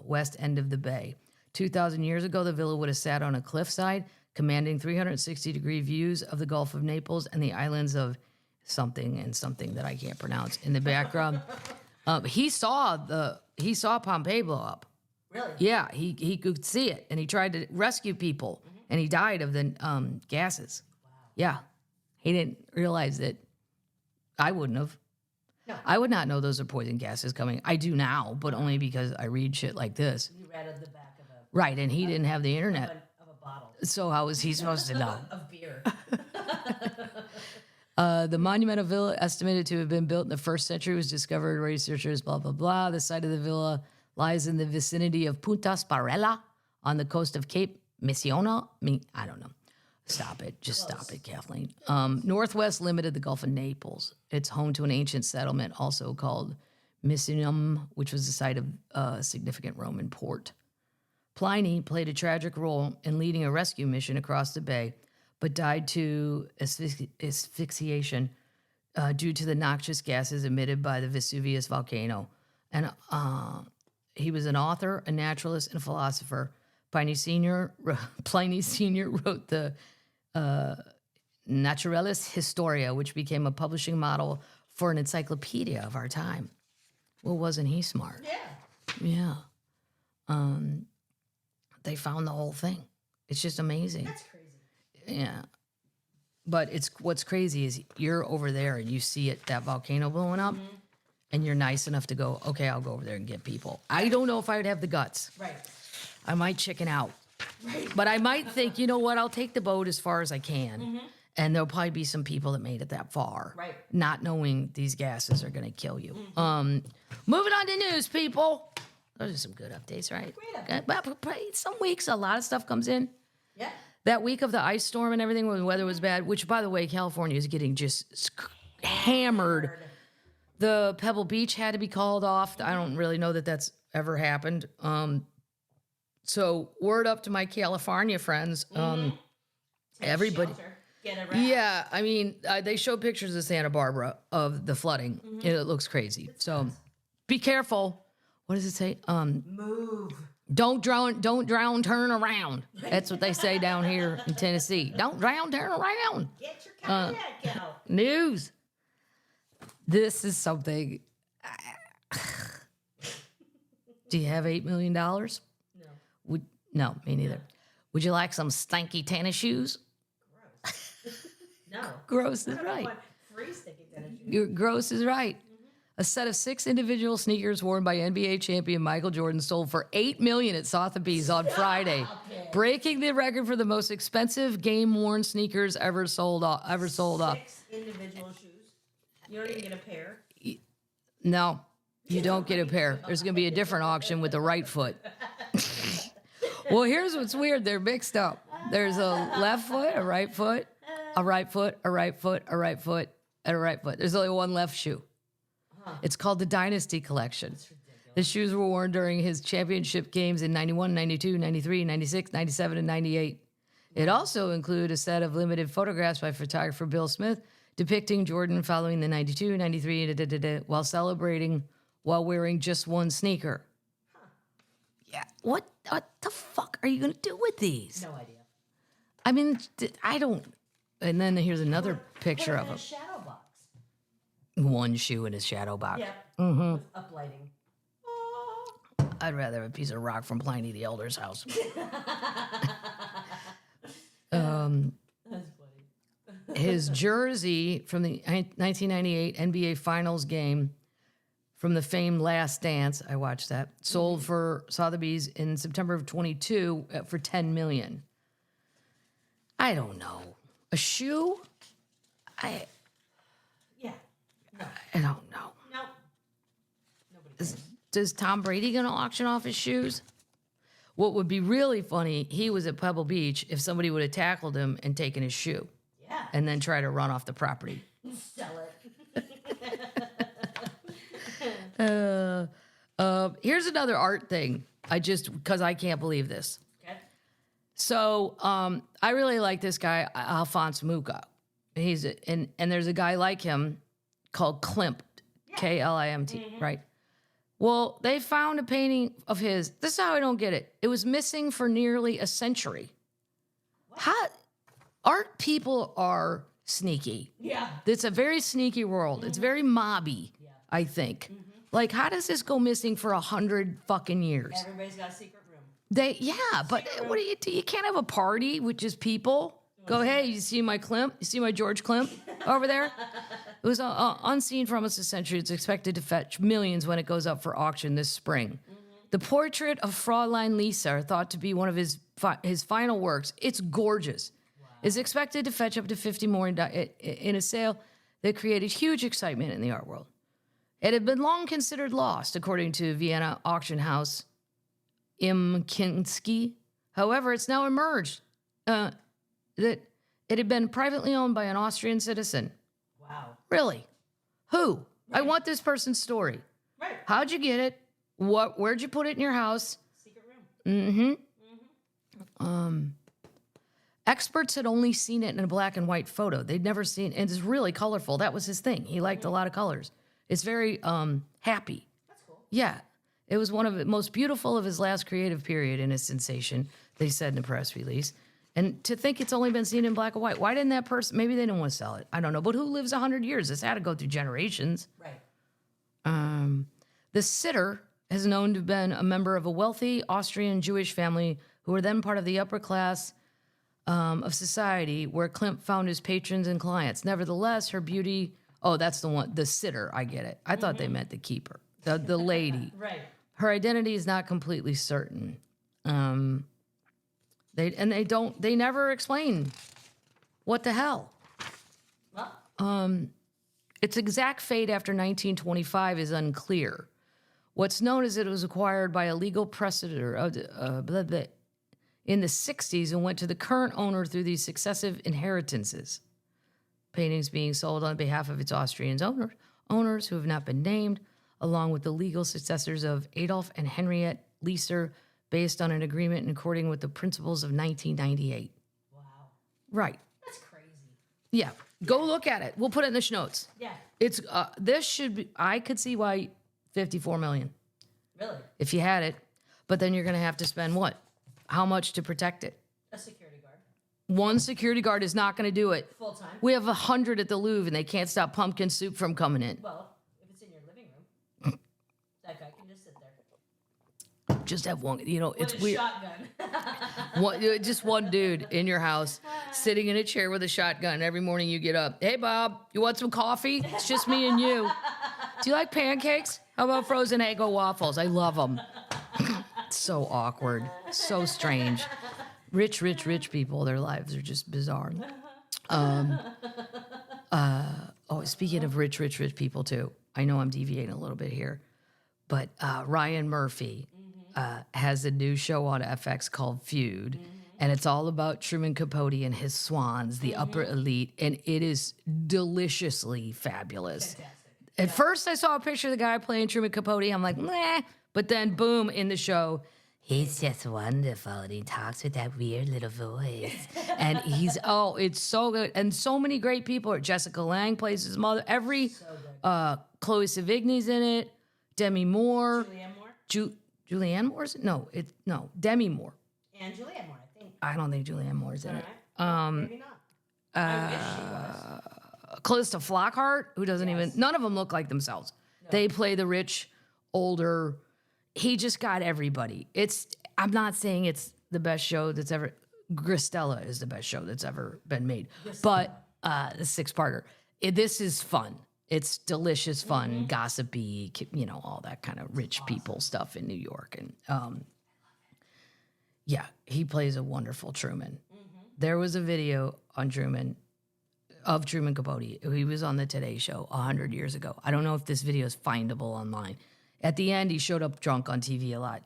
west end of the bay. 2,000 years ago, the villa would have sat on a cliffside, commanding 360-degree views of the Gulf of Naples and the islands of something and something that I can't pronounce in the background. He saw Pompeii blow up. Really? Yeah, he could see it, and he tried to rescue people, and he died of the gases. Wow. Yeah, he didn't realize that. I wouldn't have. No. I would not know those are poison gases coming. I do now, but only because I read shit like this. You read on the back of a Right, and he didn't have the internet, of a bottle so how was he supposed to know? of beer. The monumental villa, estimated to have been built in the 1st century, was discovered. Researchers, blah, blah, blah. The site of the villa lies in the vicinity of Punta Sparella on the coast of Cape Missiona. I don't know. Stop it. Just stop it, Kathleen. Northwest limit of the Gulf of Naples. It's home to an ancient settlement also called Misenum, which was the site of a significant Roman port. Pliny played a tragic role in leading a rescue mission across the bay, but died to asphyxiation due to the noxious gases emitted by the Vesuvius volcano. And he was an author, a naturalist, and a philosopher. Pliny Sr. wrote the Naturalis Historia, which became a publishing model for an encyclopedia of our time. Well, wasn't he smart? Yeah. Yeah. They found the whole thing. It's just amazing. That's crazy. Yeah. But what's crazy is you're over there and you see that volcano blowing up, and you're nice enough to go, okay, I'll go over there and get people. I don't know if I would have the guts. Right. I might chicken out. But I might think, you know what? I'll take the boat as far as I can. And there'll probably be some people that made it that far. Right. Not knowing these gases are going to kill you. Moving on to news, people. Those are some good updates, right? Great updates. But some weeks, a lot of stuff comes in. Yeah. That week of the ice storm and everything when the weather was bad, which, by the way, California is getting just hammered. The Pebble Beach had to be called off. I don't really know that that's ever happened. So word up to my California friends. Everybody. Shelter. Get a wrap. Yeah, I mean, they showed pictures of Santa Barbara of the flooding. And it looks crazy. So be careful. What does it say? Move. Don't drown, turn around. That's what they say down here in Tennessee. Don't drown, turn around. Get your kayak out. News. This is something. Do you have $8 million? No. No, me neither. Would you like some stanky tennis shoes? Gross. No. Gross is I don't right. want free sticky tennis shoes. Gross is right. A set of 6 individual sneakers worn by NBA champion Michael Jordan sold for $8 million at Sotheby's on Friday, breaking the record for the most expensive game-worn sneakers ever sold up. 6 individual shoes. You don't even get a pair. No, you don't get a pair. There's going to be a different auction with the right foot. Well, here's what's weird. They're mixed up. There's a left foot, a right foot, a right foot, a right foot, a right foot, and a right foot. There's only one left shoe. It's called the Dynasty Collection. The shoes were worn during his championship games in 91, 92, 93, 96, 97, and 98. It also included a set of limited photographs by photographer Bill Smith depicting Jordan following the 92, 93, while wearing just one sneaker. Yeah. What the fuck are you going to do with these? No idea. I mean, I don't. And then here's another picture of a him. shadow box. One shoe in his shadow box. Yeah. With uplighting. I'd rather have a piece of rock from Pliny the Elder's house. That's funny. His jersey from the 1998 NBA Finals game from the famed Last Dance, I watched that, sold for Sotheby's in September of 22 for $10 million. I don't know. A shoe? Yeah. No. I don't know. No. Nobody cares. Does Tom Brady going to auction off his shoes? What would be really funny, he was at Pebble Beach, if somebody would have tackled him and taken his shoe Yeah. and then try to run off the property. Sell it. Here's another art thing. Because I can't believe this. Okay. So I really like this guy, Alphonse Mucha. And there's a guy like him called Klimt, Klimt, right? Well, they found a painting of his. This is how I don't get it. It was missing for nearly a century. Art people are sneaky. Yeah. It's a very sneaky world. It's very mobby, I think. Like, how does this go missing for 100 fucking years? Everybody's got a secret room. But what do? You can't have a party with just people. Go, hey, you see my Klimt? You see my George Klimt over there? It was unseen for almost a century. It's expected to fetch millions when it goes up for auction this spring. The portrait of Fräulein Lisa, thought to be one of his final works, it's gorgeous, is expected to fetch up to 50 more in a sale that created huge excitement in the art world. It had been long considered lost, according to Vienna auction house Imkinski. However, it's now emerged that it had been privately owned by an Austrian citizen. Wow. Really? Who? Right. I want this person's story. Right. How'd you get it? Where'd you put it in your house? Secret room. Experts had only seen it in a black and white photo. They'd never seen it. And it's really colorful. That was his thing. He liked a lot of colors. It's very happy. That's cool. Yeah. It was one of the most beautiful of his last creative period in his sensation, they said in a press release. And to think it's only been seen in black and white. Why didn't that person, maybe they didn't want to sell it. I don't know. But who lives 100 years? This had to go through generations. Right. The sitter is known to have been a member of a wealthy Austrian Jewish family who were then part of the upper class of society where Klimt found his patrons and clients. Nevertheless, her beauty, that's the one, the sitter, I get it. I thought they meant the keeper, the lady. Right. Her identity is not completely certain. They never explain what the hell. Well, Its exact fate after 1925 is unclear. What's known is that it was acquired by a legal precedent in the 60s and went to the current owner through these successive inheritances. Paintings being sold on behalf of its Austrian owners who have not been named, along with the legal successors of Adolf and Henriette Leeser, based on an agreement and according with the principles of 1998. wow. Right. That's crazy. Yeah. Go look at it. We'll put it in the show notes. Yeah. It's this should be. I could see why 54 million Really? if you had it, but then you're going to have to spend what? How much to protect it? A security guard. One security guard is not going to do it. Full time. We have 100 at the Louvre, and they can't stop pumpkin soup from coming in. Well, if it's in your living room, that guy can just sit there. Just have one. You know, With it's a weird. shotgun. Just one dude in your house sitting in a chair with a shotgun. Every morning you get up. Hey, Bob, you want some coffee? It's just me and you. Do you like pancakes? How about frozen Eggo waffles? I love them. So awkward. So strange. Rich people, their lives are just bizarre. Speaking of rich people, too. I know I'm deviating a little bit here. But Ryan Murphy has a new show on FX called Feud. And it's all about Truman Capote and his swans, the upper elite. And it is deliciously fabulous. Fantastic. At first, I saw a picture of the guy playing Truman Capote. I'm like, meh. But then, boom, in the show, he's just wonderful. And he talks with that weird little voice. And it's so good. And so many great people. Jessica Lange plays his mother. Chloe Sevigny's in it. Demi Moore. Julianne Moore? Julianne Moore's? No, Demi Moore. And Julianne Moore, I think. I don't think Julianne Moore's in it. Maybe not. I wish she was. Calista Flockhart, who doesn't even, none of them look like themselves. No. They play the rich, older, he just got everybody. I'm not saying it's the best show that's ever, Gristella is the best show that's ever been made. But the six-parter, this is fun. It's delicious fun, gossipy, all that kind of rich people stuff in New York. And yeah, he plays a wonderful Truman. There was a video on Truman Capote. He was on the Today Show 100 years ago. I don't know if this video is findable online. At the end, he showed up drunk on TV a lot.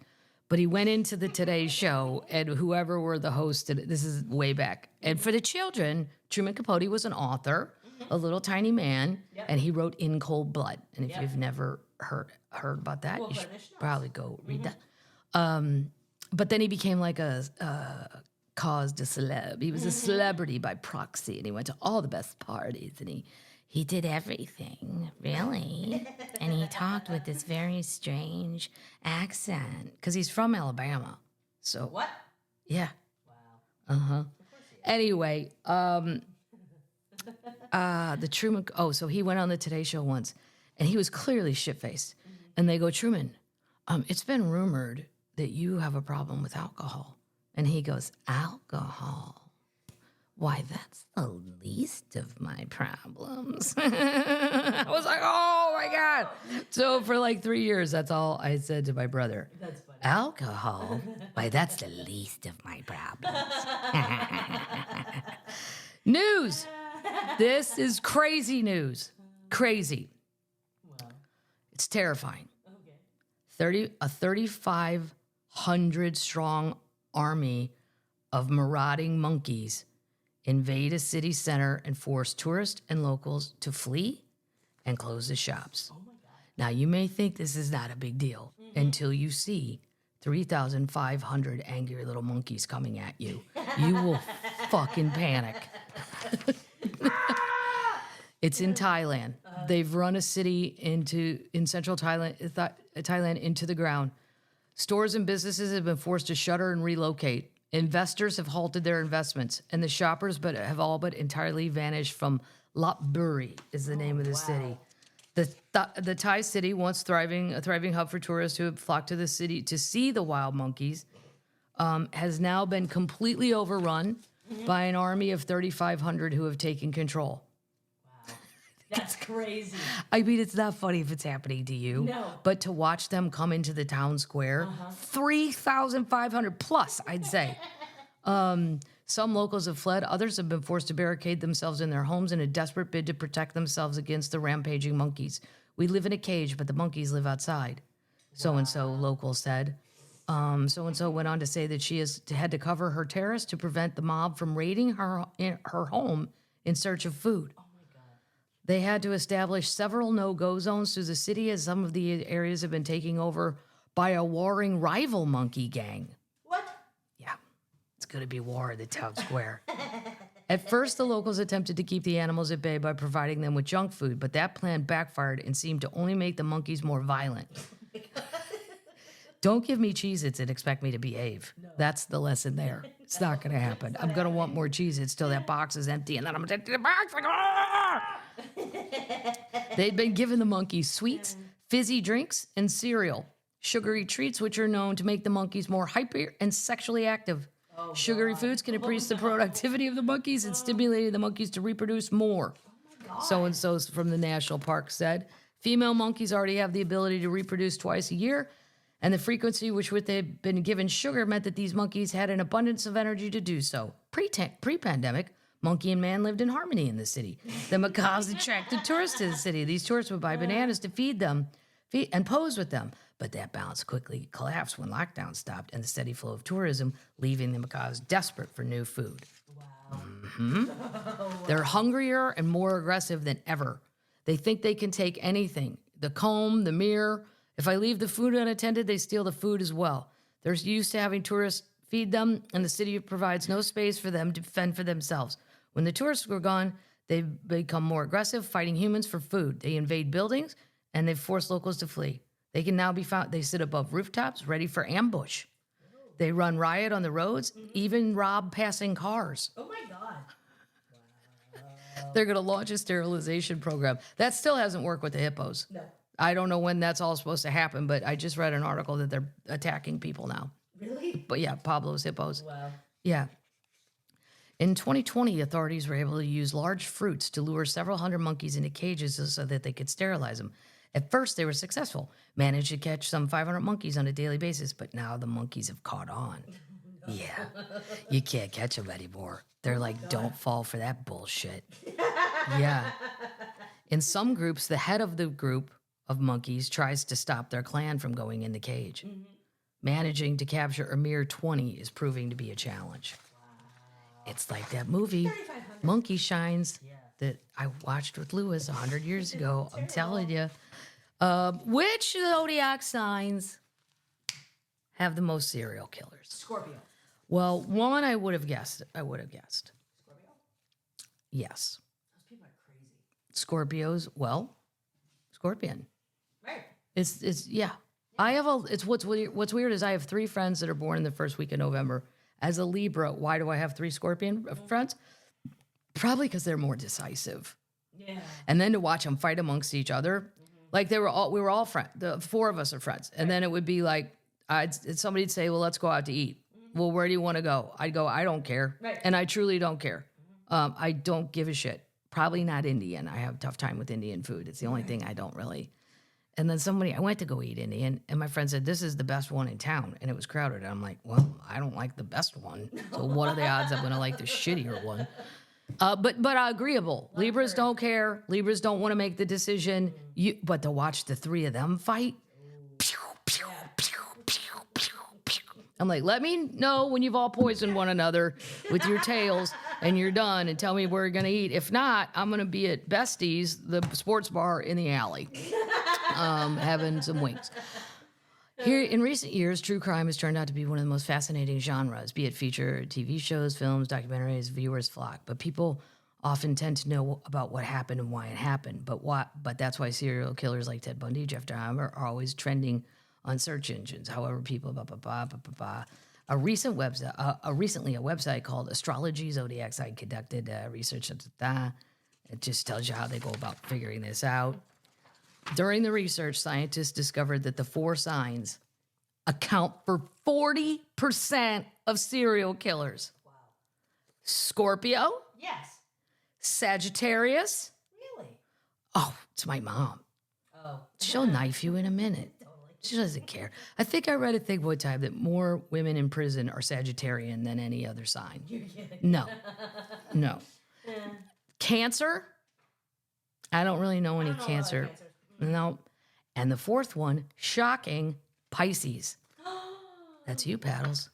But he went into the Today Show, and whoever were the hosts, this is way back. And for the children, Truman Capote was an author, a little tiny man, and he wrote In Cold Blood. And if you've never heard about that, you should probably go read that. But then he became like a cause de celeb. He was a celebrity by proxy, and he went to all the best parties, and he did everything, really. And he talked with this very strange accent, because he's from Alabama. So What? yeah. Wow. Uh-huh. Anyway, the Truman, so he went on the Today Show once, and he was clearly shit-faced. And they go, Truman, it's been rumored that you have a problem with alcohol. And he goes, alcohol? Why, that's the least of my problems. I was like, oh my God. So for like 3 years, that's all I said to my brother. That's funny. Alcohol? Why, that's the least of my problems. News. This is crazy news. Crazy. Wow. It's terrifying. Okay. A 3,500 strong army of marauding monkeys invade a city center and force tourists and locals to flee and close the shops. Oh my God. Now, you may think this is not a big deal until you see 3,500 angry little monkeys coming at you. You will fucking panic. It's in Thailand. They've run a city in central Thailand into the ground. Stores and businesses have been forced to shutter and relocate. Investors have halted their investments, and the shoppers have all but entirely vanished from Lopburi is the name of the city. The Thai city, once a thriving hub for tourists who have flocked to the city to see the wild monkeys, has now been completely overrun by an army of 3,500 who have taken control. That's crazy. I mean, it's not funny if it's happening to you. No. But to watch them come into the town square, 3,500 plus, I'd say. Some locals have fled. Others have been forced to barricade themselves in their homes in a desperate bid to protect themselves against the rampaging monkeys. We live in a cage, but the monkeys live outside. So-and-so local said. So-and-so went on to say that she has had to cover her terrace to prevent the mob from raiding her home in search of food. Oh my God. They had to establish several no-go zones through the city as some of the areas have been taken over by a warring rival monkey gang. What? Yeah, it's going to be war in the town square. At first, the locals attempted to keep the animals at bay by providing them with junk food, but that plan backfired and seemed to only make the monkeys more violent. Don't give me Cheez-Its and expect me to behave. No. That's the lesson there. It's not going to happen. I'm going to want more Cheez-Its till that box is empty, and then I'm going to empty the box. Like, ah! They'd been giving the monkeys sweets, fizzy drinks, and cereal. Sugary treats, which are known to make the monkeys more hyper and sexually active. Oh, Sugary God. foods can increase the productivity of the monkeys and stimulated the monkeys to reproduce more. So-and-so from the national park said. Female monkeys already have the ability to reproduce twice a year, and the frequency which they've been given sugar meant that these monkeys had an abundance of energy to do so. Pre-pandemic, monkey and man lived in harmony in the city. The macaques attracted tourists to the city. These tourists would buy bananas to feed them and pose with them. But that balance quickly collapsed when lockdown stopped and the steady flow of tourism, leaving the macaques desperate for new food. Wow. Mm-hmm. They're hungrier and more aggressive than ever. They think they can take anything. The comb, the mirror. If I leave the food unattended, they steal the food as well. They're used to having tourists feed them, and the city provides no space for them to fend for themselves. When the tourists were gone, they've become more aggressive, fighting humans for food. They invade buildings, and they've forced locals to flee. They can now be found. They sit above rooftops, ready for ambush. They run riot on the roads, even rob passing cars. Oh my God. Wow. They're going to launch a sterilization program. That still hasn't worked with the hippos. No. I don't know when that's all supposed to happen, but I just read an article that they're attacking people now. Really? But yeah, Pablo's hippos. Wow. Yeah. In 2020, authorities were able to use large fruits to lure several hundred monkeys into cages so that they could sterilize them. At first, they were successful, managed to catch some 500 monkeys on a daily basis, but now the monkeys have caught on. Yeah, you can't catch them anymore. They're like, don't fall for that bullshit. Yeah. In some groups, the head of the group of monkeys tries to stop their clan from going in the cage. Mm-hmm. Managing to capture a mere 20 is proving to be a challenge. Wow. It's like that movie, Monkey Shines, that I watched with Lewis 100 years ago. I'm telling you. Which Zodiac signs have the most serial killers? Scorpio. Well, one I would have guessed. Scorpio? Yes. Those people are crazy. Scorpios, well, Scorpion. Right. It's yeah. I have what's weird is I have 3 friends that are born in the first week of November. As a Libra, why do I have 3 Scorpion friends? Probably because they're more decisive. Yeah. And then to watch them fight amongst each other, like we were all friends. The 4 of us are friends, and then it would be like somebody'd say, "Well, let's go out to eat." Well, where do you want to go? I'd go, I don't care, right. And I truly don't care. I don't give a shit. Probably not Indian. I have a tough time with Indian food. It's the only thing I don't really. And then I went to go eat Indian, and my friend said, "This is the best one in town," and it was crowded. And I'm like, "Well, I don't like the best one, so what are the odds I'm going to like the shittier one?" But agreeable. Libras don't care. Libras don't want to make the decision. But to watch the 3 of them fight, pew, pew, pew, pew, pew, pew. I'm like, let me know when you've all poisoned one another with your tails and you're done, and tell me where you're gonna eat. If not, I'm gonna be at Bestie's, the sports bar in the alley, having some wings. Here, in recent years, true crime has turned out to be one of the most fascinating genres, be it feature TV shows, films, documentaries, viewers flock. But people often tend to know about what happened and why it happened. But that's why serial killers like Ted Bundy, Jeff Dahmer are always trending on search engines. However, people recently a website called Astrology Zodiac site conducted research. It just tells you how they go about figuring this out. During the research, scientists discovered that the 4 signs account for 40% of serial killers. Wow. Scorpio? Yes. Sagittarius? Really? Oh, it's my mom. Oh. She'll knife you in a minute. Totally. She doesn't care. I think I read a thing one time that more women in prison are Sagittarian than any other sign. You're kidding. No. Cancer. I don't really know any cancer. No. And the fourth one, shocking, Pisces. That's you, Paddles.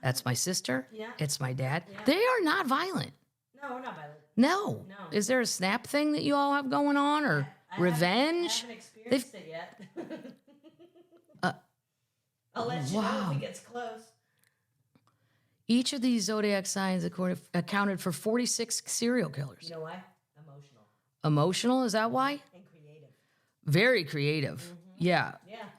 That's my sister. Yeah. It's my dad. Yeah. They are not violent. No, we're not violent. No. No. Is there a snap thing that you all have going on or revenge? I haven't experienced it yet. I'll let you know if it gets close. Each of these zodiac signs accounted for 46 serial killers. You know why? Emotional. Emotional, is that why? And creative. Very creative. Yeah.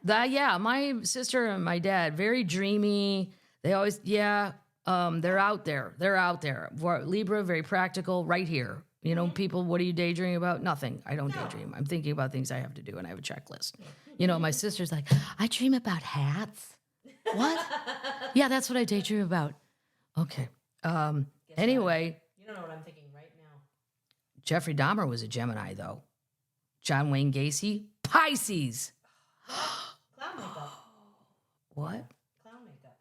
Yeah. My sister and my dad, very dreamy. They always, they're out there. They're out there. Libra, very practical, right here. You know, people, what are you daydreaming about? Nothing. I don't daydream. I'm thinking about things I have to do, and I have a checklist. You know, my sister's like, I dream about hats. What? Yeah, that's what I daydream about. Okay. Anyway. You don't know what I'm thinking right now. Jeffrey Dahmer was a Gemini, though. John Wayne Gacy, Pisces. Clown makeup. What? Clown makeup.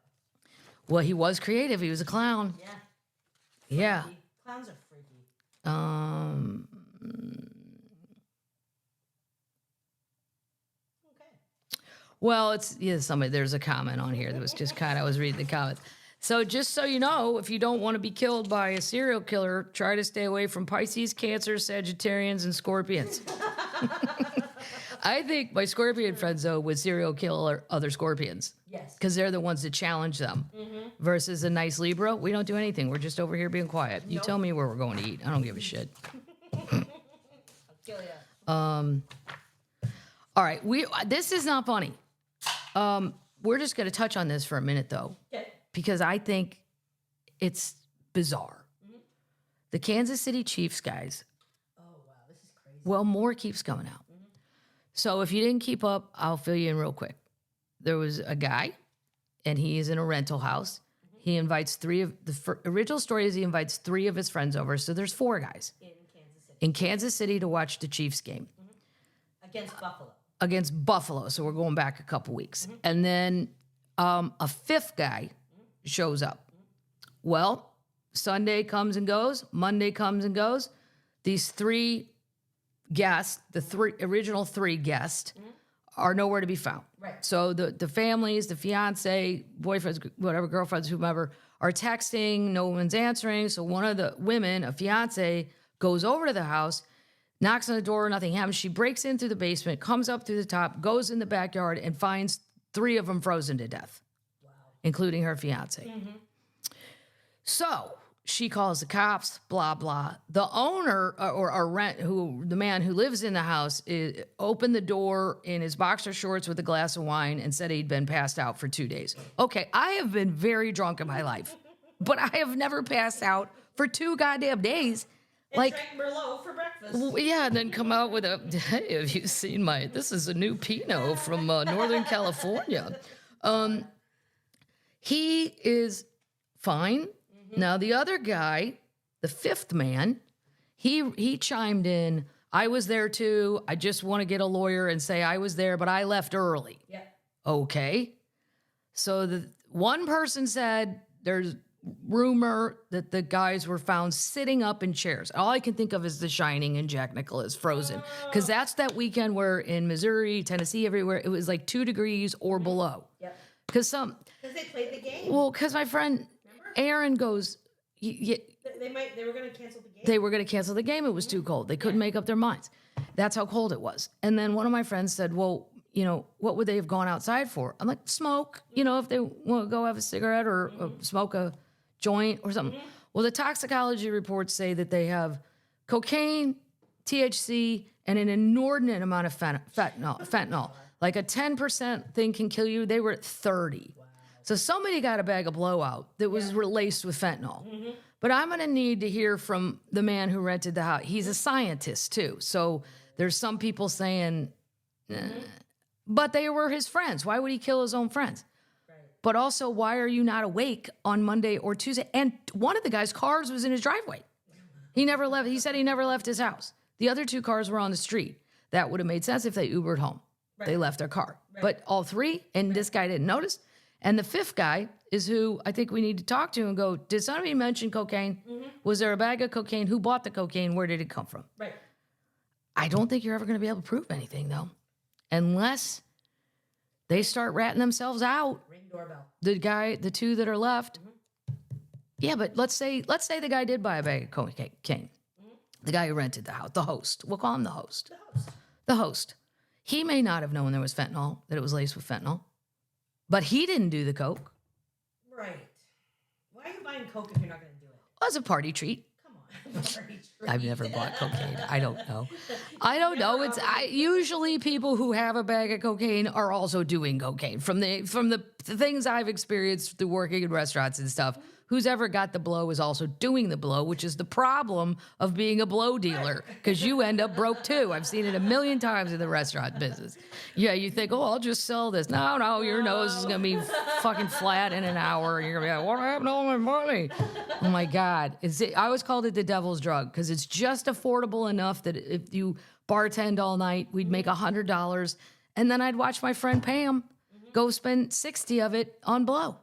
Well, he was creative. He was a clown. Yeah. Yeah. Freaky. Clowns are freaky. Okay. Well, there's a comment on here that was just I was reading the comments. So just so you know, if you don't want to be killed by a serial killer, try to stay away from Pisces, Cancer, Sagittarians, and Scorpions. I think my Scorpion friends, though, would serial kill other Scorpions. Yes. Because they're the ones that challenge them. Versus a nice Libra, we don't do anything. We're just over here being quiet. You tell me where we're going to eat. I don't give a shit. I'll kill ya. All right. This is not funny. We're just going to touch on this for a minute, though. Okay. Because I think it's bizarre. The Kansas City Chiefs guys. Oh, wow. This is crazy. Well, more keeps coming out. So if you didn't keep up, I'll fill you in real quick. There was a guy, and he is in a rental house. He invites original story is he invites 3 of his friends over. So there's 4 guys. In Kansas City to watch the Chiefs game. Against Buffalo. Against Buffalo. So we're going back a couple weeks. And then a 5th guy shows up. Well, Sunday comes and goes. Monday comes and goes. These 3 guests, original 3 guests, are nowhere to be found. Right. So the families, the fiance, boyfriends, whatever, girlfriends, whomever, are texting. No one's answering. So one of the women, a fiance, goes over to the house, knocks on the door, nothing happens. She breaks in through the basement, comes up through the top, goes in the backyard, and finds 3 of them frozen to death, including her fiance. So she calls the cops, blah, blah. The owner the man who lives in the house opened the door in his boxer shorts with a glass of wine and said he'd been passed out for 2 days. Okay, I have been very drunk in my life, but I have never passed out for 2 goddamn days. And drank Merlot for breakfast. Yeah, and then come out with hey, have you seen this is a new Pinot from Northern California. He is fine. Now, the other guy, the 5th man, he chimed in, I was there too. I just want to get a lawyer and say I was there, but I left early. Yeah. Okay. So the one person said there's rumor that the guys were found sitting up in chairs. All I can think of is The Shining and Jack Nicklaus frozen. Because that's that weekend where in Missouri, Tennessee, everywhere, it was like 2 degrees or below. Yep. Because they played the game. Well, because my friend Aaron goes, They were going to cancel the game. They were going to cancel the game. It was too cold. They couldn't make up their minds. That's how cold it was. And then one of my friends said, well, what would they have gone outside for? I'm like, smoke, if they want to go have a cigarette or smoke a joint or something. Well, the toxicology reports say that they have cocaine, THC, and an inordinate amount of fentanyl. Like a 10% thing can kill you. They were at 30. Wow. So somebody got a bag of blowout that was laced with fentanyl. But I'm going to need to hear from the man who rented the house. He's a scientist, too. So there's some people saying, but they were his friends. Why would he kill his own friends? Right. But also, why are you not awake on Monday or Tuesday? And one of the guy's cars was in his driveway. He never left. He said he never left his house. The other 2 cars were on the street. That would have made sense if they Ubered home. They left their car. But all three, and this guy didn't notice. And the fifth guy is who I think we need to talk to and go, did somebody mention cocaine? Was there a bag of cocaine? Who bought the cocaine? Where did it come from? Right. I don't think you're ever going to be able to prove anything, though, unless they start ratting themselves out. Ring doorbell. The two that are left. Yeah, but let's say the guy did buy a bag of cocaine. The guy who rented the house, the host. We'll call him the host. The host. He may not have known there was fentanyl, that it was laced with fentanyl, but he didn't do the coke. Right. Why are you buying coke if you're not going to do it? It was a party treat. Come on. Party treat. I've never bought cocaine. I don't know. It's usually people who have a bag of cocaine are also doing cocaine. From the things I've experienced through working in restaurants and stuff. Who's ever got the blow is also doing the blow, which is the problem of being a blow dealer, because you end up broke too. I've seen it a million times in the restaurant business. Yeah, you think, oh, I'll just sell this. No, your nose is going to be fucking flat in an hour. You're going to be like, what happened to all my money? Oh, my God. I always called it the devil's drug, because it's just affordable enough that if you bartend all night, we'd make $100, and then I'd watch my friend Pam go spend 60 of it on blow.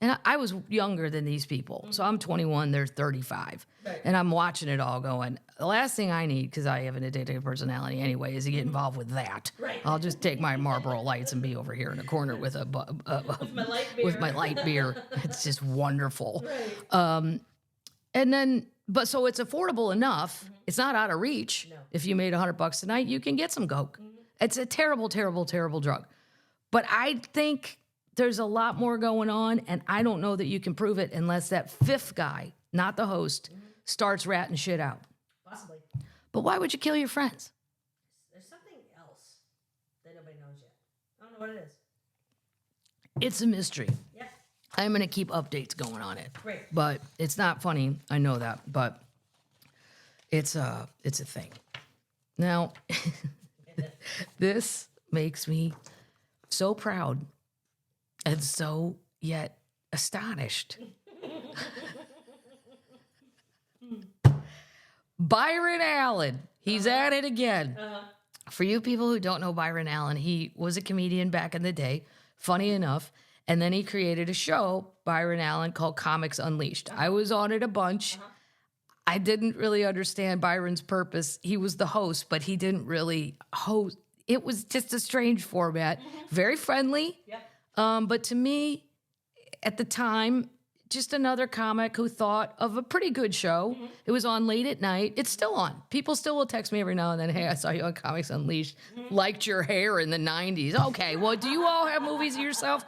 And I was younger than these people. So I'm 21, they're 35. Right. And I'm watching it all going, the last thing I need, because I have an addictive personality anyway, is to get involved with that. Right. I'll just take my Marlboro Lights and be over here in a corner with with my light beer. It's just wonderful. Right. So it's affordable enough. It's not out of reach. No. If you made $100 tonight, you can get some coke. It's a terrible, terrible, terrible drug. But I think there's a lot more going on, and I don't know that you can prove it unless that fifth guy, not the host, starts ratting shit out. Possibly. But why would you kill your friends? There's something else that nobody knows yet. I don't know what it is. It's a mystery. Yeah. I'm going to keep updates going on it. Great. But it's not funny. I know that. But it's a thing. Now, this makes me so proud and so yet astonished. Byron Allen, he's at it again. For you people who don't know Byron Allen, he was a comedian back in the day, funny enough, and then he created a show, Byron Allen, called Comics Unleashed. I was on it a bunch. I didn't really understand Byron's purpose. He was the host, but he didn't really host. It was just a strange format, very friendly. Yep. But to me, at the time, just another comic who thought of a pretty good show. It was on late at night. It's still on. People still will text me every now and then, hey, I saw you on Comics Unleashed. Liked your hair in the 90s. Okay, well, do you all have movies of yourself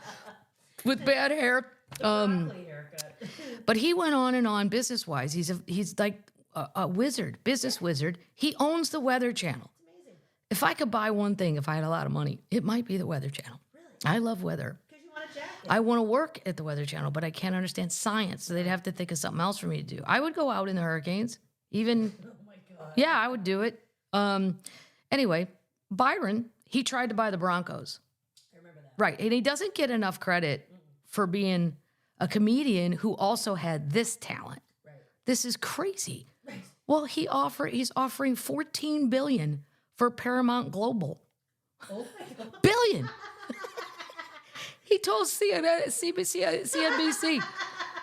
with bad hair? But he went on and on business-wise. He's like a wizard, business wizard. He owns the Weather Channel. If I could buy one thing, if I had a lot of money, it might be the Weather Channel. Really? I love weather. Because you want a jacket. I want to work at the Weather Channel, but I can't understand science, so they'd have to think of something else for me to do. I would go out in the hurricanes. Even, oh my God. Yeah, I would do it. Anyway, Byron, he tried to buy the Broncos. I remember that. Right, and he doesn't get enough credit for being a comedian who also had this talent. Right. This is crazy. Right. Well, he's offering $14 billion for Paramount Global. Oh my God. Billion. He told CNBC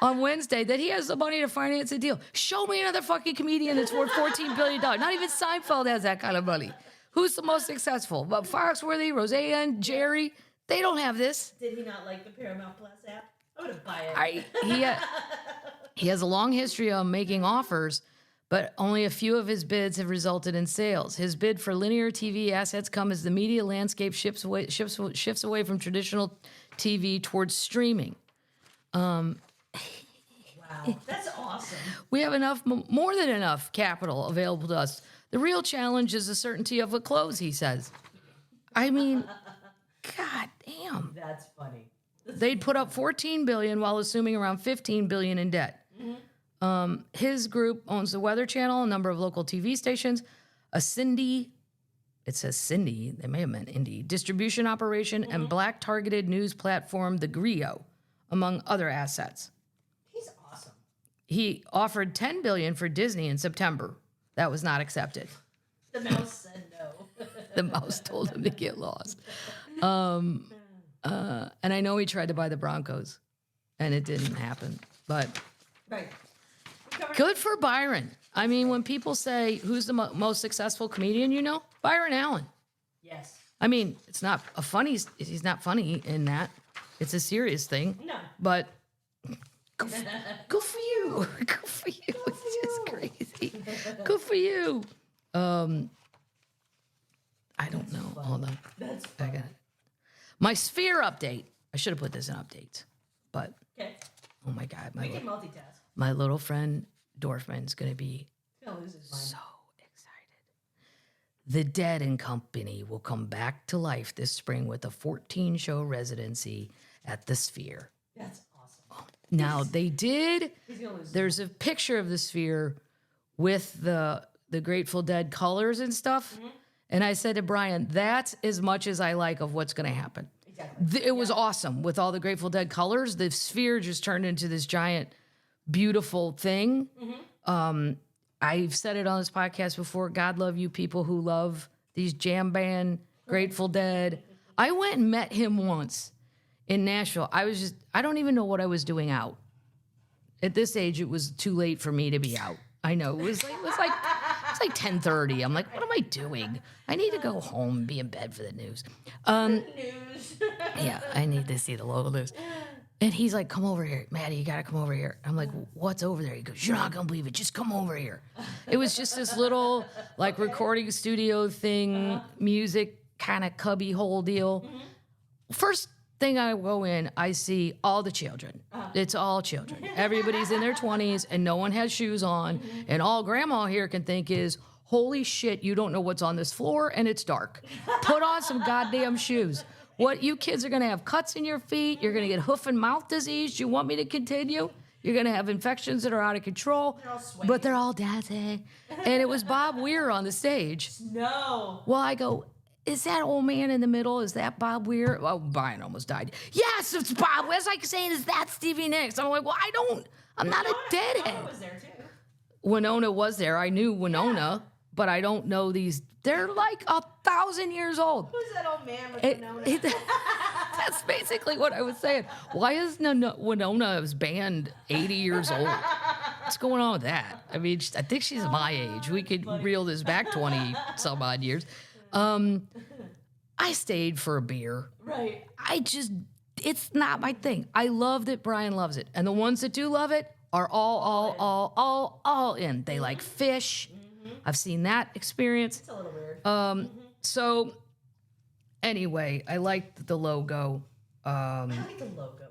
on Wednesday that he has the money to finance a deal. Show me another fucking comedian that's worth $14 billion. Not even Seinfeld has that kind of money. Who's the most successful? But Foxworthy, Roseanne, Jerry, they don't have this. Did he not like the Paramount Plus app? I would buy it. He has a long history of making offers, but only a few of his bids have resulted in sales. His bid for linear TV assets come as the media landscape shifts away from traditional TV towards streaming. Wow, that's awesome. We have more than enough capital available to us. The real challenge is the certainty of a close, he says. I mean, God damn. That's funny. They'd put up $14 billion while assuming around $15 billion in debt. His group owns the Weather Channel, a number of local TV stations, a Cindy, it says Cindy, they may have meant Indie, distribution operation, and black targeted news platform, The Griot, among other assets. He's awesome. He offered $10 billion for Disney in September. That was not accepted. The mouse said no. The mouse told him to get lost. And I know he tried to buy the Broncos, and it didn't happen. But Right. good for Byron. I mean, when people say, who's the most successful comedian you know? Byron Allen. Yes. I mean, it's not a funny, he's not funny in that. It's a serious thing. No. But go for you. Go for you. It's just crazy. Good for you. I don't know. Hold on. That's I got it. My sphere update. I should have put this in updates. But, okay. oh my God. We can multitask. My little friend Dorfman's going to be He's gonna lose his mind. so excited. The Dead and Company will come back to life this spring with a 14-show residency at the Sphere. That's awesome. Now, they did. He's gonna lose. There's a picture of the Sphere with the Grateful Dead colors and stuff. Mm-hmm. And I said to Brian, that's as much as I like of what's going to happen. Exactly. It was awesome with all the Grateful Dead colors. The Sphere just turned into this giant, beautiful thing. Mm-hmm. I've said it on this podcast before. God love you people who love these jam band, Grateful Dead. I went and met him once in Nashville. I don't even know what I was doing out. At this age, it was too late for me to be out. I know it was like 10:30. I'm like, what am I doing? I need to go home and be in bed for the news. News. Yeah, I need to see the local news. And he's like, come over here. Maddie, you got to come over here. I'm like, what's over there? He goes, you're not going to believe it. Just come over here. It was just this little, like, recording studio thing, music kind of cubby hole deal. First thing I go in, I see all the children. It's all children. Everybody's in their 20s, and no one has shoes on. And all grandma here can think is, holy shit, you don't know what's on this floor, and it's dark. Put on some goddamn shoes. What, you kids are going to have cuts in your feet. You're going to get hoof and mouth disease. You want me to continue? You're going to have infections that are out of control. They're all sweaty. But they're all dancing. And it was Bob Weir on the stage. No. Well, I go, is that old man in the middle? Is that Bob Weir? Oh, Brian almost died. Yes, it's Bob. What's like saying, is that Stevie Nicks? I'm like, well, I'm not a deadhead. Winona was there too. Winona was there. I knew Winona, but I don't know these. They're like 1,000 years old. Who's that old man with Winona? That's basically what I was saying. Why is Winona's band 80 years old? What's going on with that? I mean, I think she's my age. We could reel this back 20 some odd years. I stayed for a beer. Right. It's not my thing. I love that Brian loves it. And the ones that do love it are all in. They like fish. I've seen that experience. It's a little weird. So anyway, I liked the logo. I like the logo.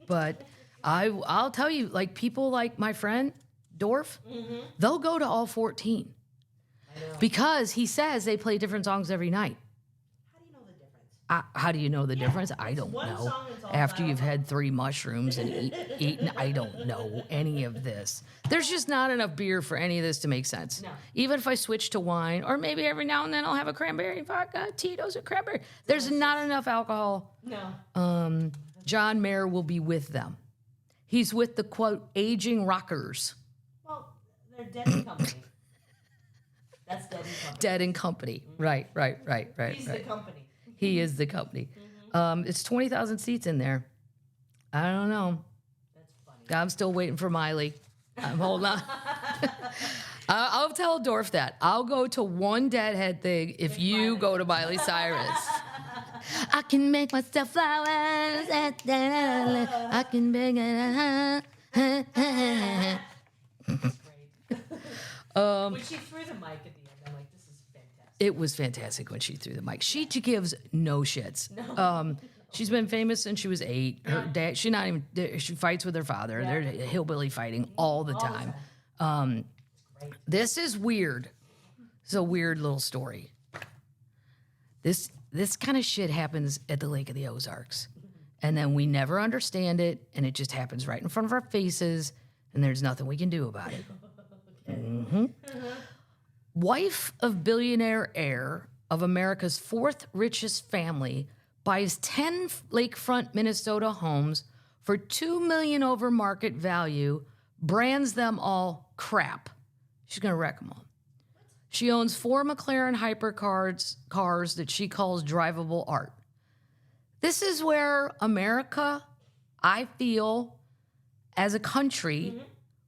But I'll tell you, like, people like my friend Dorf, they'll go to all 14 because he says they play different songs every night. How do you know the difference? I don't know. After you've had 3 mushrooms and eaten, I don't know any of this. There's just not enough beer for any of this to make sense. No. Even if I switch to wine, or maybe every now and then I'll have a cranberry vodka, Tito's and cranberry. There's not enough alcohol. No. John Mayer will be with them. He's with the, quote, aging rockers. Well, they're Dead and Company. That's Dead and Company. Dead and Company. Right. He's the company. He is the company. It's 20,000 seats in there. I don't know. That's funny. I'm still waiting for Miley. I'm holding on. I'll tell Dorf that. I'll go to one Deadhead thing if you go to Miley Cyrus. I can make myself flowers. I can beg it. Great. When she threw the mic at the end, I'm like, this is fantastic. It was fantastic when she threw the mic. She gives no shits. No. She's been famous since she was 8. Her dad, she fights with her father. They're hillbilly fighting all the time. This is weird. It's a weird little story. This kind of shit happens at the Lake of the Ozarks. And then we never understand it, and it just happens right in front of our faces, and there's nothing we can do about it. Wife of billionaire heir of America's 4th richest family buys 10 lakefront Minnesota homes for $2 million over market value, brands them all crap. She's going to wreck them all. She owns 4 McLaren cars that she calls drivable art. This is where America, I feel, as a country,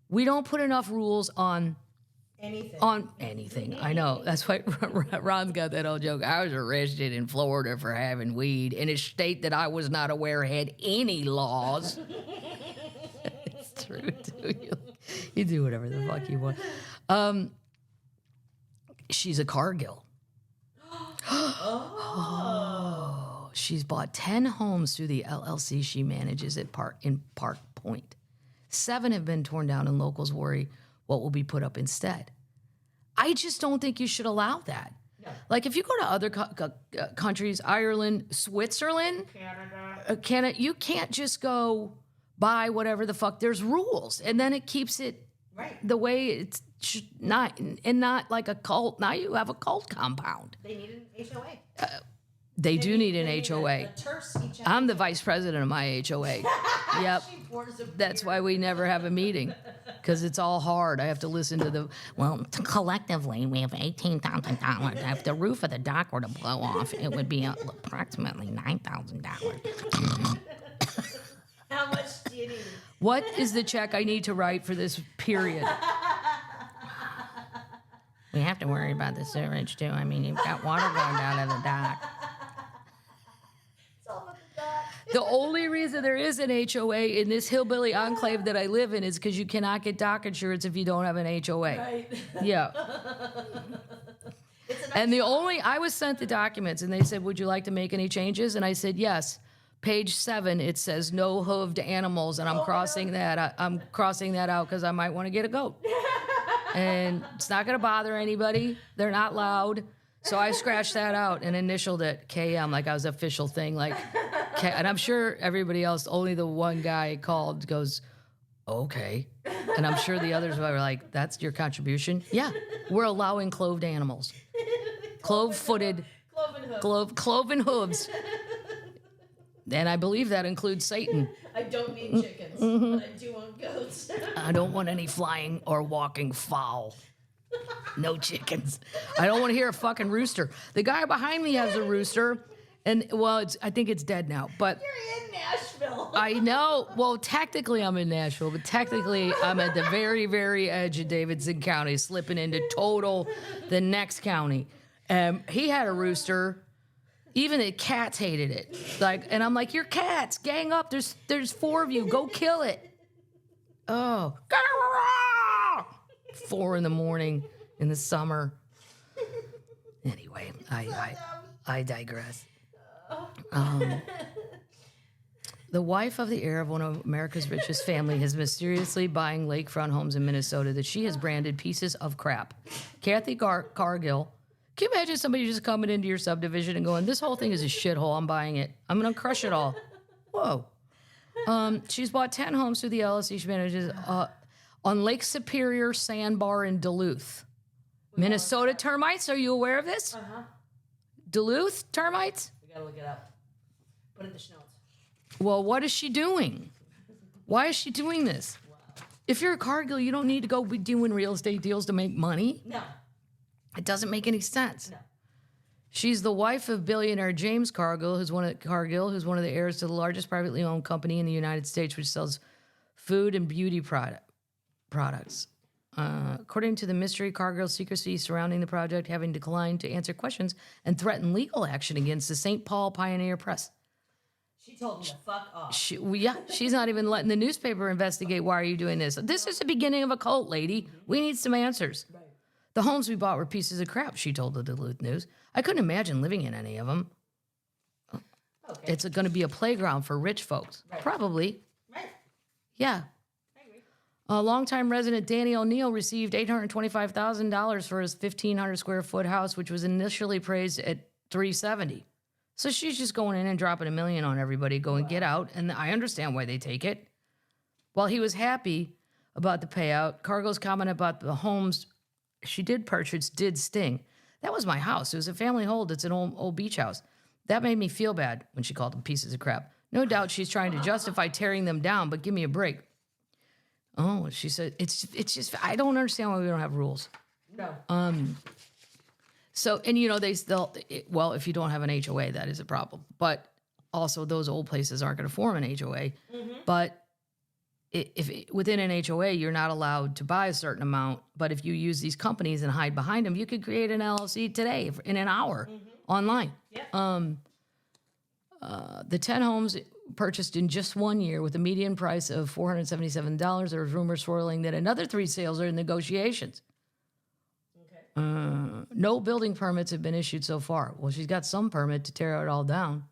we don't put enough rules on anything. I know. That's why Ron's got that old joke. I was arrested in Florida for having weed in a state that I was not aware had any laws. It's true, too. You do whatever the fuck you want. She's a Cargill. Oh. She's bought 10 homes through the LLC she manages in Park Point. 7 have been torn down, and locals worry what will be put up instead. I just don't think you should allow that. No. Like, if you go to other countries, Ireland, Switzerland, Canada, you can't just go buy whatever the fuck. There's rules, and then it keeps it the way it's not like a cult. Now you have a cult compound. They need an HOA. They do need an HOA. I'm the vice president of my HOA. Yep. That's why we never have a meeting, because it's all hard. I have to listen to collectively, we have $18,000. If the roof of the dock were to blow off, it would be approximately $9,000. How much do you need? What is the check I need to write for this period? We have to worry about the sewage, too. I mean, you've got water going down to the dock. The only reason there is an HOA in this hillbilly enclave that I live in is because you cannot get dock insurance if you don't have an HOA. Right. Yeah. And I was sent the documents, and they said, would you like to make any changes? And I said, yes. Page 7, it says no hooved animals, and I'm crossing that. I'm crossing that out because I might want to get a goat. And it's not going to bother anybody. They're not loud. So I scratched that out and initialed it KM, like I was an official thing. Like, and I'm sure everybody else, only the one guy called, goes, okay. And I'm sure the others were like, that's your contribution? Yeah, we're allowing cloved animals. Clove-footed, cloven hooves. And I believe that includes Satan. I don't need chickens, but I do want goats. I don't want any flying or walking fowl. No chickens. I don't want to hear a fucking rooster. The guy behind me has a rooster, and I think it's dead now. But you're in Nashville. I know. Well, technically I'm in Nashville, but technically I'm at the very, very edge of Davidson County, slipping into the next county. He had a rooster. Even the cats hated it. And I'm like, you're cats, gang up. There's 4 of you. Go kill it. Oh. 4 a.m. in the summer. Anyway, I digress. The wife of the heir of one of America's richest family is mysteriously buying lakefront homes in Minnesota that she has branded pieces of crap. Kathy Cargill. Can you imagine somebody just coming into your subdivision and going, this whole thing is a shithole, I'm buying it. I'm going to crush it all. Whoa. She's bought 10 homes through the LLC she manages on Lake Superior Sandbar in Duluth. Minnesota termites, are you aware of this? Uh-huh. Duluth termites? We got to look it up. Put it in the show notes. Well, what is she doing? Why is she doing this? Wow. If you're a Cargill, you don't need to go be doing real estate deals to make money. No. It doesn't make any sense. No. She's the wife of billionaire James Cargill, who's one of the heirs to the largest privately owned company in the United States, which sells food and beauty products. According to the mystery, Cargill's secrecy surrounding the project having declined to answer questions and threatened legal action against the St. Paul Pioneer Press. She told me to fuck off. She's not even letting the newspaper investigate. Why are you doing this? This is the beginning of a cult, lady. We need some answers. Right. The homes we bought were pieces of crap, she told the Duluth News. I couldn't imagine living in any of them. Okay. It's going to be a playground for rich folks. Right. Probably. Right. Yeah. I agree. A longtime resident, Danny O'Neill, received $825,000 for his 1,500 square foot house, which was initially praised at $370,000. So she's just going in and dropping $1 million on everybody, going, get out. And I understand why they take it. While he was happy about the payout, Cargill's comment about the homes she did purchase did sting. That was my house. It was a family hold. It's an old beach house. That made me feel bad when she called them pieces of crap. No doubt she's trying to justify tearing them down, but give me a break. Oh, she said, it's just, I don't understand why we don't have rules. No. So, and you know, they still, well, if you don't have an HOA, that is a problem. But also, those old places aren't going to form an HOA. But if within an HOA, you're not allowed to buy a certain amount. But if you use these companies and hide behind them, you could create an LLC today in an hour online. Yeah. The 10 homes purchased in just 1 year with a median price of $477. There's rumors swirling that another 3 sales are in negotiations. Okay. No building permits have been issued so far. Well, she's got some permit to tear it all down.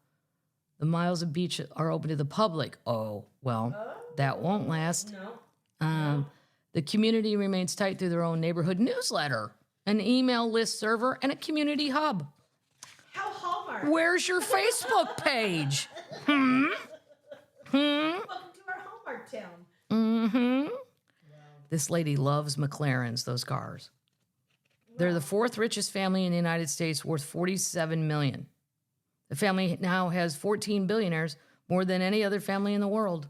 The miles of beach are open to the public. Oh, well, that won't last. No. The community remains tight through their own neighborhood newsletter, an email list server, and a community hub. How Hallmark. Where's your Facebook page? Welcome to our Hallmark town. This lady loves McLarens, those cars. They're the 4th richest family in the United States, worth $47 million. The family now has 14 billionaires, more than any other family in the world.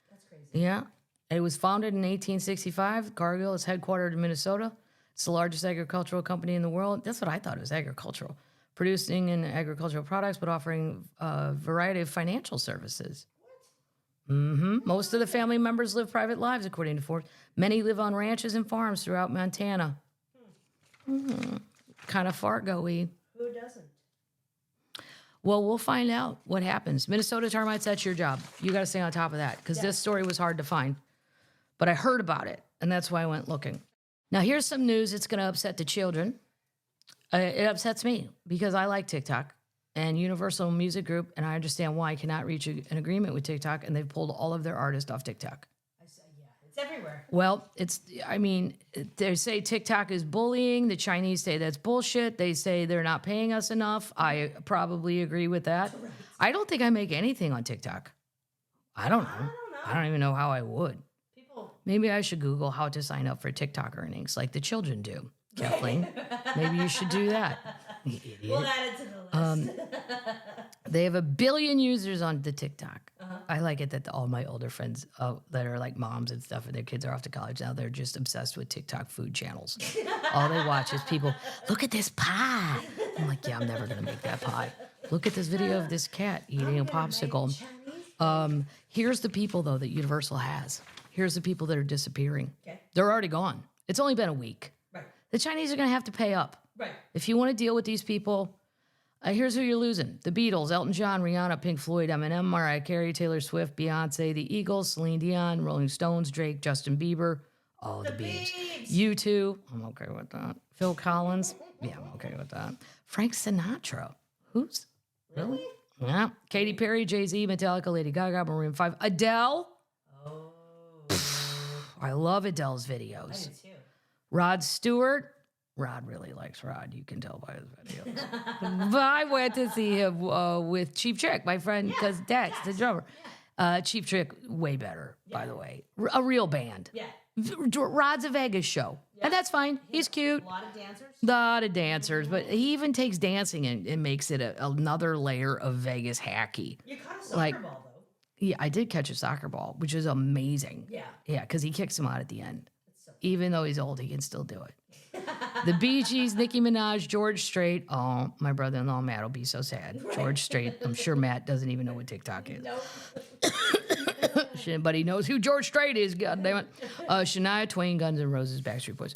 That's crazy. Yeah. It was founded in 1865. Cargill is headquartered in Minnesota. It's the largest agricultural company in the world. That's what I thought it was, agricultural. Producing in agricultural products, but offering a variety of financial services. Most of the family members live private lives, according to Forbes. Many live on ranches and farms throughout Montana. Kind of Fargo-y. Who doesn't? Well, we'll find out what happens. Minnesota termites, that's your job. You got to stay on top of that because this story was hard to find. But I heard about it, and that's why I went looking. Now, here's some news that's going to upset the children. It upsets me because I like TikTok and Universal Music Group, and I understand why I cannot reach an agreement with TikTok, and they've pulled all of their artists off TikTok. Yeah, it's everywhere. Well, they say TikTok is bullying. The Chinese say that's bullshit. They say they're not paying us enough. I probably agree with that. Correct. I don't think I make anything on TikTok. I don't know. I don't even know how I would. People. Maybe I should Google how to sign up for TikTok earnings like the children do. Kathleen, maybe you should do that. You idiot. We'll add it to the list. They have 1 billion users on the TikTok. I like it that all my older friends that are like moms and stuff and their kids are off to college now, they're just obsessed with TikTok food channels. All they watch is people, look at this pie. I'm like, yeah, I'm never going to make that pie. Look at this video of this cat eating a popsicle. Here's the people, though, that Universal has. Here's the people that are disappearing. Okay. They're already gone. It's only been a week. Right. The Chinese are going to have to pay up. Right. If you want to deal with these people, here's who you're losing. The Beatles, Elton John, Rihanna, Pink Floyd, Eminem, Mariah Carey, Taylor Swift, Beyonce, the Eagles, Celine Dion, Rolling Stones, Drake, Justin Bieber, all the Biebs. U2, I'm okay with that. Phil Collins, yeah, I'm okay with that. Frank Sinatra, who's? Really? Yeah. Katy Perry, Jay-Z, Metallica, Lady Gaga, Maroon 5, Adele. Oh. I love Adele's videos. I do too. Rod Stewart. Rod really likes Rod. You can tell by his videos. But I went to see him with Cheap Trick, my friend, because Dex, the drummer. Cheap Trick, way better, by the way. A real band. Yeah. Rod's a Vegas show. And that's fine. He's cute. A lot of dancers. Lot of dancers. But he even takes dancing and makes it another layer of Vegas hacky. You caught a soccer ball, though. Yeah, I did catch a soccer ball, which is amazing. Yeah. Yeah, because he kicks him out at the end. Even though he's old, he can still do it. The Bee Gees, Nicki Minaj, George Strait. Oh, my brother-in-law Matt will be so sad. Right. George Strait. I'm sure Matt doesn't even know what TikTok is. Nope. But he knows who George Strait is. God damn it. Shania Twain, Guns N' Roses, Backstreet Boys.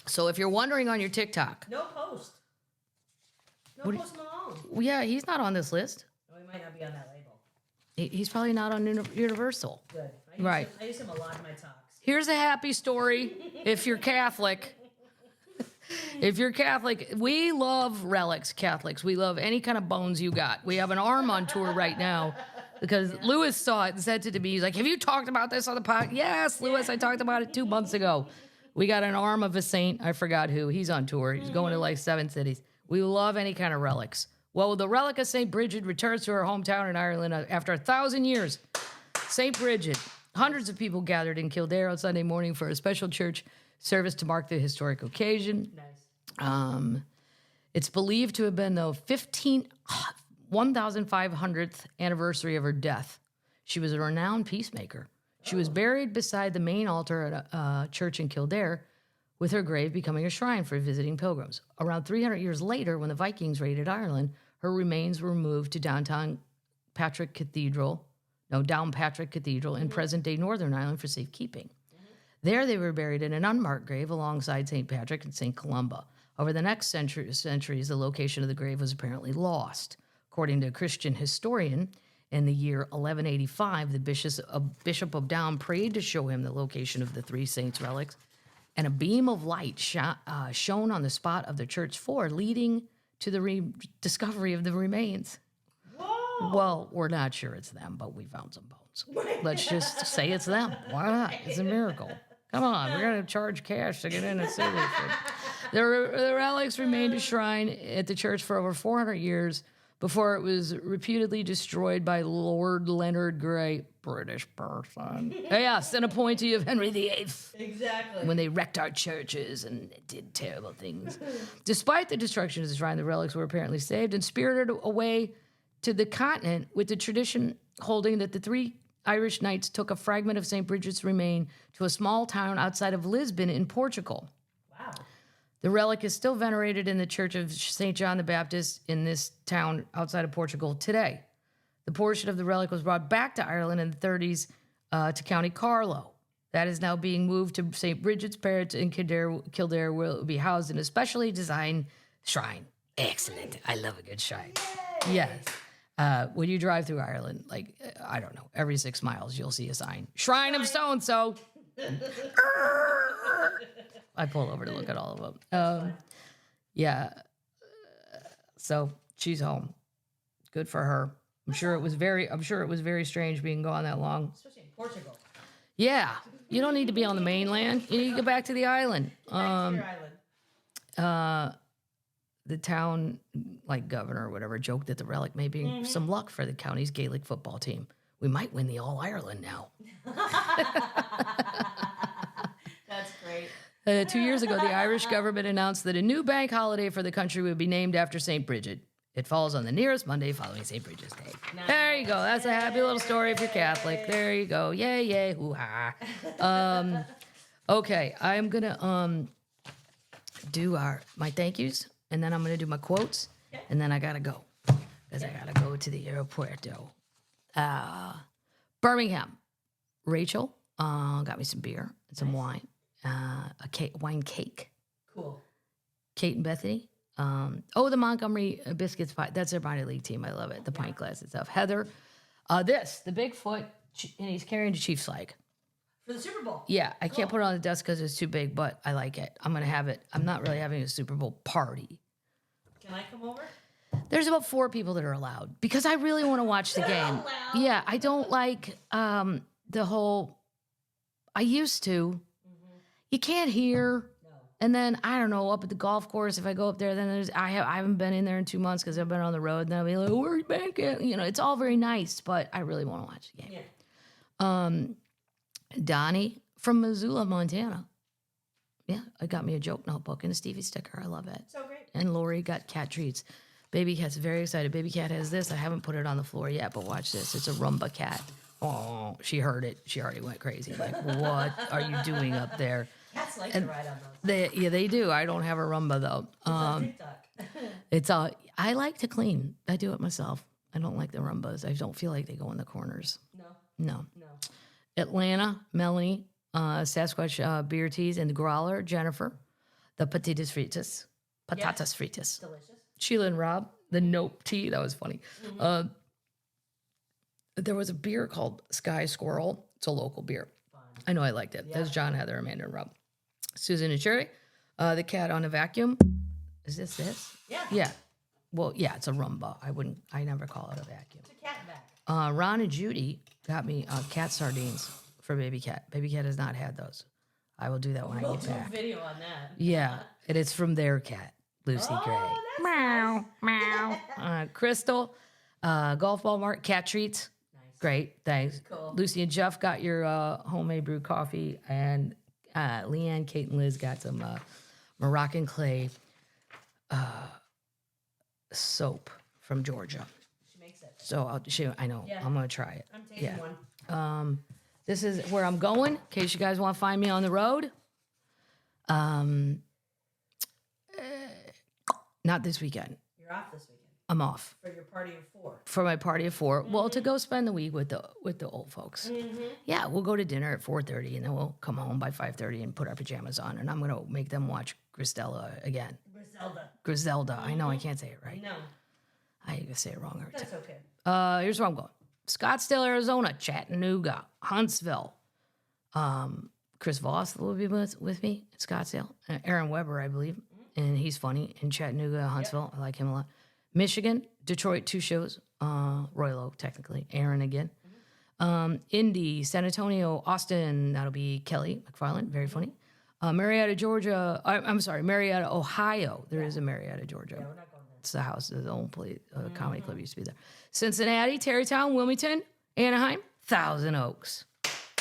So if you're wondering on your TikTok, no post. No Post Malone. Well, yeah, he's not on this list. Oh, he might not be on that label. He's probably not on Universal. Good. Right. I use him a lot in my talks. Here's a happy story if you're Catholic. If you're Catholic, we love relics, Catholics. We love any kind of bones you got. We have an arm on tour right now because Lewis saw it and sent it to me. He's like, have you talked about this on the podcast? Yes, Lewis, I talked about it 2 months ago. We got an arm of a saint. I forgot who. He's on tour. He's going to like 7 cities. We love any kind of relics. Well, the relic of St. Bridget returns to her hometown in Ireland after 1,000 years. St. Bridget. Hundreds of people gathered in Kildare on Sunday morning for a special church service to mark the historic occasion. Nice. It's believed to have been the 1,500th anniversary of her death. She was a renowned peacemaker. She was buried beside the main altar at a church in Kildare, with her grave becoming a shrine for visiting pilgrims. Around 300 years later, when the Vikings raided Ireland, her remains were moved to Downpatrick Cathedral in present-day Northern Ireland for safekeeping. There they were buried in an unmarked grave alongside St. Patrick and St. Columba. Over the next centuries, the location of the grave was apparently lost. According to a Christian historian, in the year 1185, the Bishop of Down prayed to show him the location of the three saints' relics, and a beam of light shone on the spot of the church floor, leading to the discovery of the remains. Whoa! Well, we're not sure it's them, but we found some bones. Let's just say it's them. Why not? It's a miracle. Come on, we're going to charge cash to get in and see this shit. The relics remained a shrine at the church for over 400 years before it was reputedly destroyed by Lord Leonard Grey, British person. Yes, an appointee of Henry VIII. Exactly. When they wrecked our churches and did terrible things. Despite the destruction of the shrine, the relics were apparently saved and spirited away to the continent, with the tradition holding that the three Irish knights took a fragment of St. Bridget's remain to a small town outside of Lisbon in Portugal. Wow. The relic is still venerated in the Church of St. John the Baptist in this town outside of Portugal today. The portion of the relic was brought back to Ireland in the 30s to County Carlow. That is now being moved to St. Bridget's Parish in Kildare, where it will be housed in a specially designed shrine. Excellent. I love a good shrine. Yay. Yes. When you drive through Ireland, like, I don't know, every 6 miles, you'll see a sign. Shrine of so-and-so. I pull over to look at all of them. Yeah. So she's home. Good for her. I'm sure it was very strange being gone that long. Especially in Portugal. Yeah. You don't need to be on the mainland. You need to go back to the island. Back to your island. The town, like, governor or whatever, joked that the relic may be some luck for the county's Gaelic football team. We might win the All-Ireland now. That's great. 2 years ago, the Irish government announced that a new bank holiday for the country would be named after St. Bridget. It falls on the nearest Monday following St. Bridget's Day. Nice. There you go. That's a happy little story if you're Catholic. There you go. Yay, yay, hoo-ha. Okay, I'm going to do my thank yous, and then I'm going to do my quotes, and then I got to go because I got to go to the aeropuerto. Birmingham. Rachel got me some beer and some wine. Wine cake. Cool. Kate and Bethany. The Montgomery Biscuits pie. That's their minor league team. I love it. The pint glass itself. Heather. The Bigfoot, and he's carrying the Chiefs flag. For the Super Bowl. Yeah, I can't put it on the desk because it's too big, but I like it. I'm going to have it. I'm not really having a Super Bowl party. Can I come over? There's about 4 people that are allowed because I really want to watch the game. Yeah, I don't like the whole, I used to. You can't hear. And then, I don't know, up at the golf course, if I go up there, then I haven't been in there in 2 months because I've been on the road. And then I'll be like, where's back at? You know, it's all very nice, but I really want to watch the game. Yeah. Donnie from Missoula, Montana. Yeah, I got me a joke notebook and a Stevie sticker. I love it. So great. And Lori got cat treats. Baby Cat's very excited. Baby Cat has this. I haven't put it on the floor yet, but watch this. It's a Roomba cat. Oh, she heard it. She already went crazy. Like, what are you doing up there? Cats like to ride on those. They do. I don't have a Roomba, though. It's on TikTok. I like to clean. I do it myself. I don't like the Roombas. I don't feel like they go in the corners. No. Atlanta, Melanie, Sasquatch Beer Teas, and the Growler, Jennifer. The Patatas Fritas. Fritas. Delicious. Sheila and Rob, the Nope Tea. That was funny. There was a beer called Sky Squirrel. It's a local beer. Fun. I know I liked it. That's John, Heather, Amanda, and Rob. Susan and Sherry. The Cat on a Vacuum. Is this? Yeah. Well, yeah, it's a Roomba. I never call it a vacuum. It's a cat back. Ron and Judy got me cat sardines for Baby Cat. Baby Cat has not had those. I will do that when I get back. We'll do a video on that. Yeah, and it's from their cat, Lucy Gray. Meow, meow. Crystal, golf ball mark, cat treats. Nice. Great, thanks. Cool. Lucy and Jeff got your homemade brewed coffee, and Leanne, Kate, and Liz got some Moroccan clay soap from Georgia. She makes it. So I know. Yeah. I'm gonna try it. I'm taking one. This is where I'm going, in case you guys want to find me on the road. Not this weekend. You're off this weekend I'm off for your party of 4. for my party of 4. Well, to go spend the week with the old folks. Yeah, we'll go to dinner at 4:30, and then we'll come home by 5:30 and put our pajamas on, and I'm gonna make them watch Griselda again. Griselda. I know I can't say it right. No, I say it wrong every time. that's okay. Here's where I'm going. Scottsdale, Arizona, Chattanooga, Huntsville. Chris Voss will be with me at Scottsdale. Aaron Weber, I believe, and he's funny. In Chattanooga, Huntsville, I like him a lot. Michigan, Detroit, 2 shows. Royalo, technically. Aaron again. Indy, San Antonio, Austin. That'll be Kelly McFarland, very funny. Marietta, Georgia. I'm sorry, Marietta, Ohio. There is a Marietta, Georgia. We're not going there. It's the house, the old place, comedy club used to be there. Cincinnati, Tarrytown, Wilmington, Anaheim, Thousand Oaks.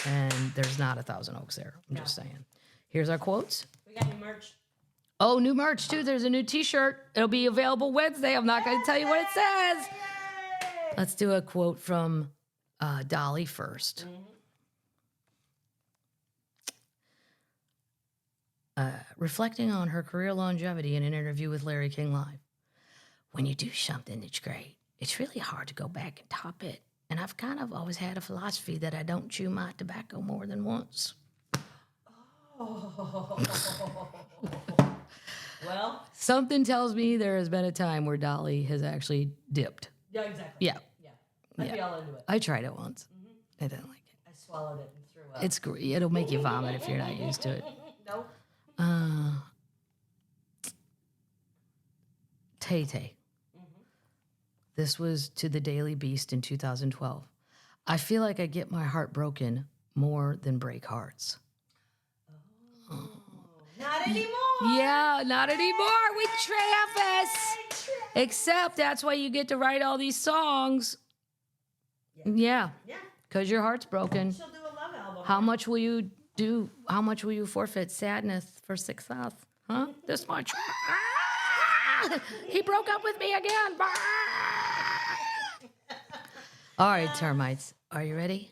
And there's not a Thousand Oaks there. I'm just saying. Here's our quotes. We got new merch. Oh, new merch too. There's a new T-shirt. It'll be available Wednesday. I'm not going to tell you what it says. Yay! Let's do a quote from Dolly first. Reflecting on her career longevity in an interview with Larry King Live. When you do something that's great, it's really hard to go back and top it. And I've kind of always had a philosophy that I don't chew my tobacco more than once. Oh. Well, Something tells me there has been a time where Dolly has actually dipped. yeah, exactly. Yeah. I'd be all into it. I tried it once. I didn't like it. I swallowed it and threw up. It's great. It'll make you vomit if you're not used to it. Nope. Tay-Tay. This was to the Daily Beast in 2012. I feel like I get my heart broken more than break hearts. Not anymore. Yeah, not anymore with Travis. Except that's why you get to write all these songs. Yeah, Yeah. because your heart's broken. She'll do a love album. How much will you do? How much will you forfeit sadness for success? Huh? This much. He broke up with me again. All right, termites. Are you ready?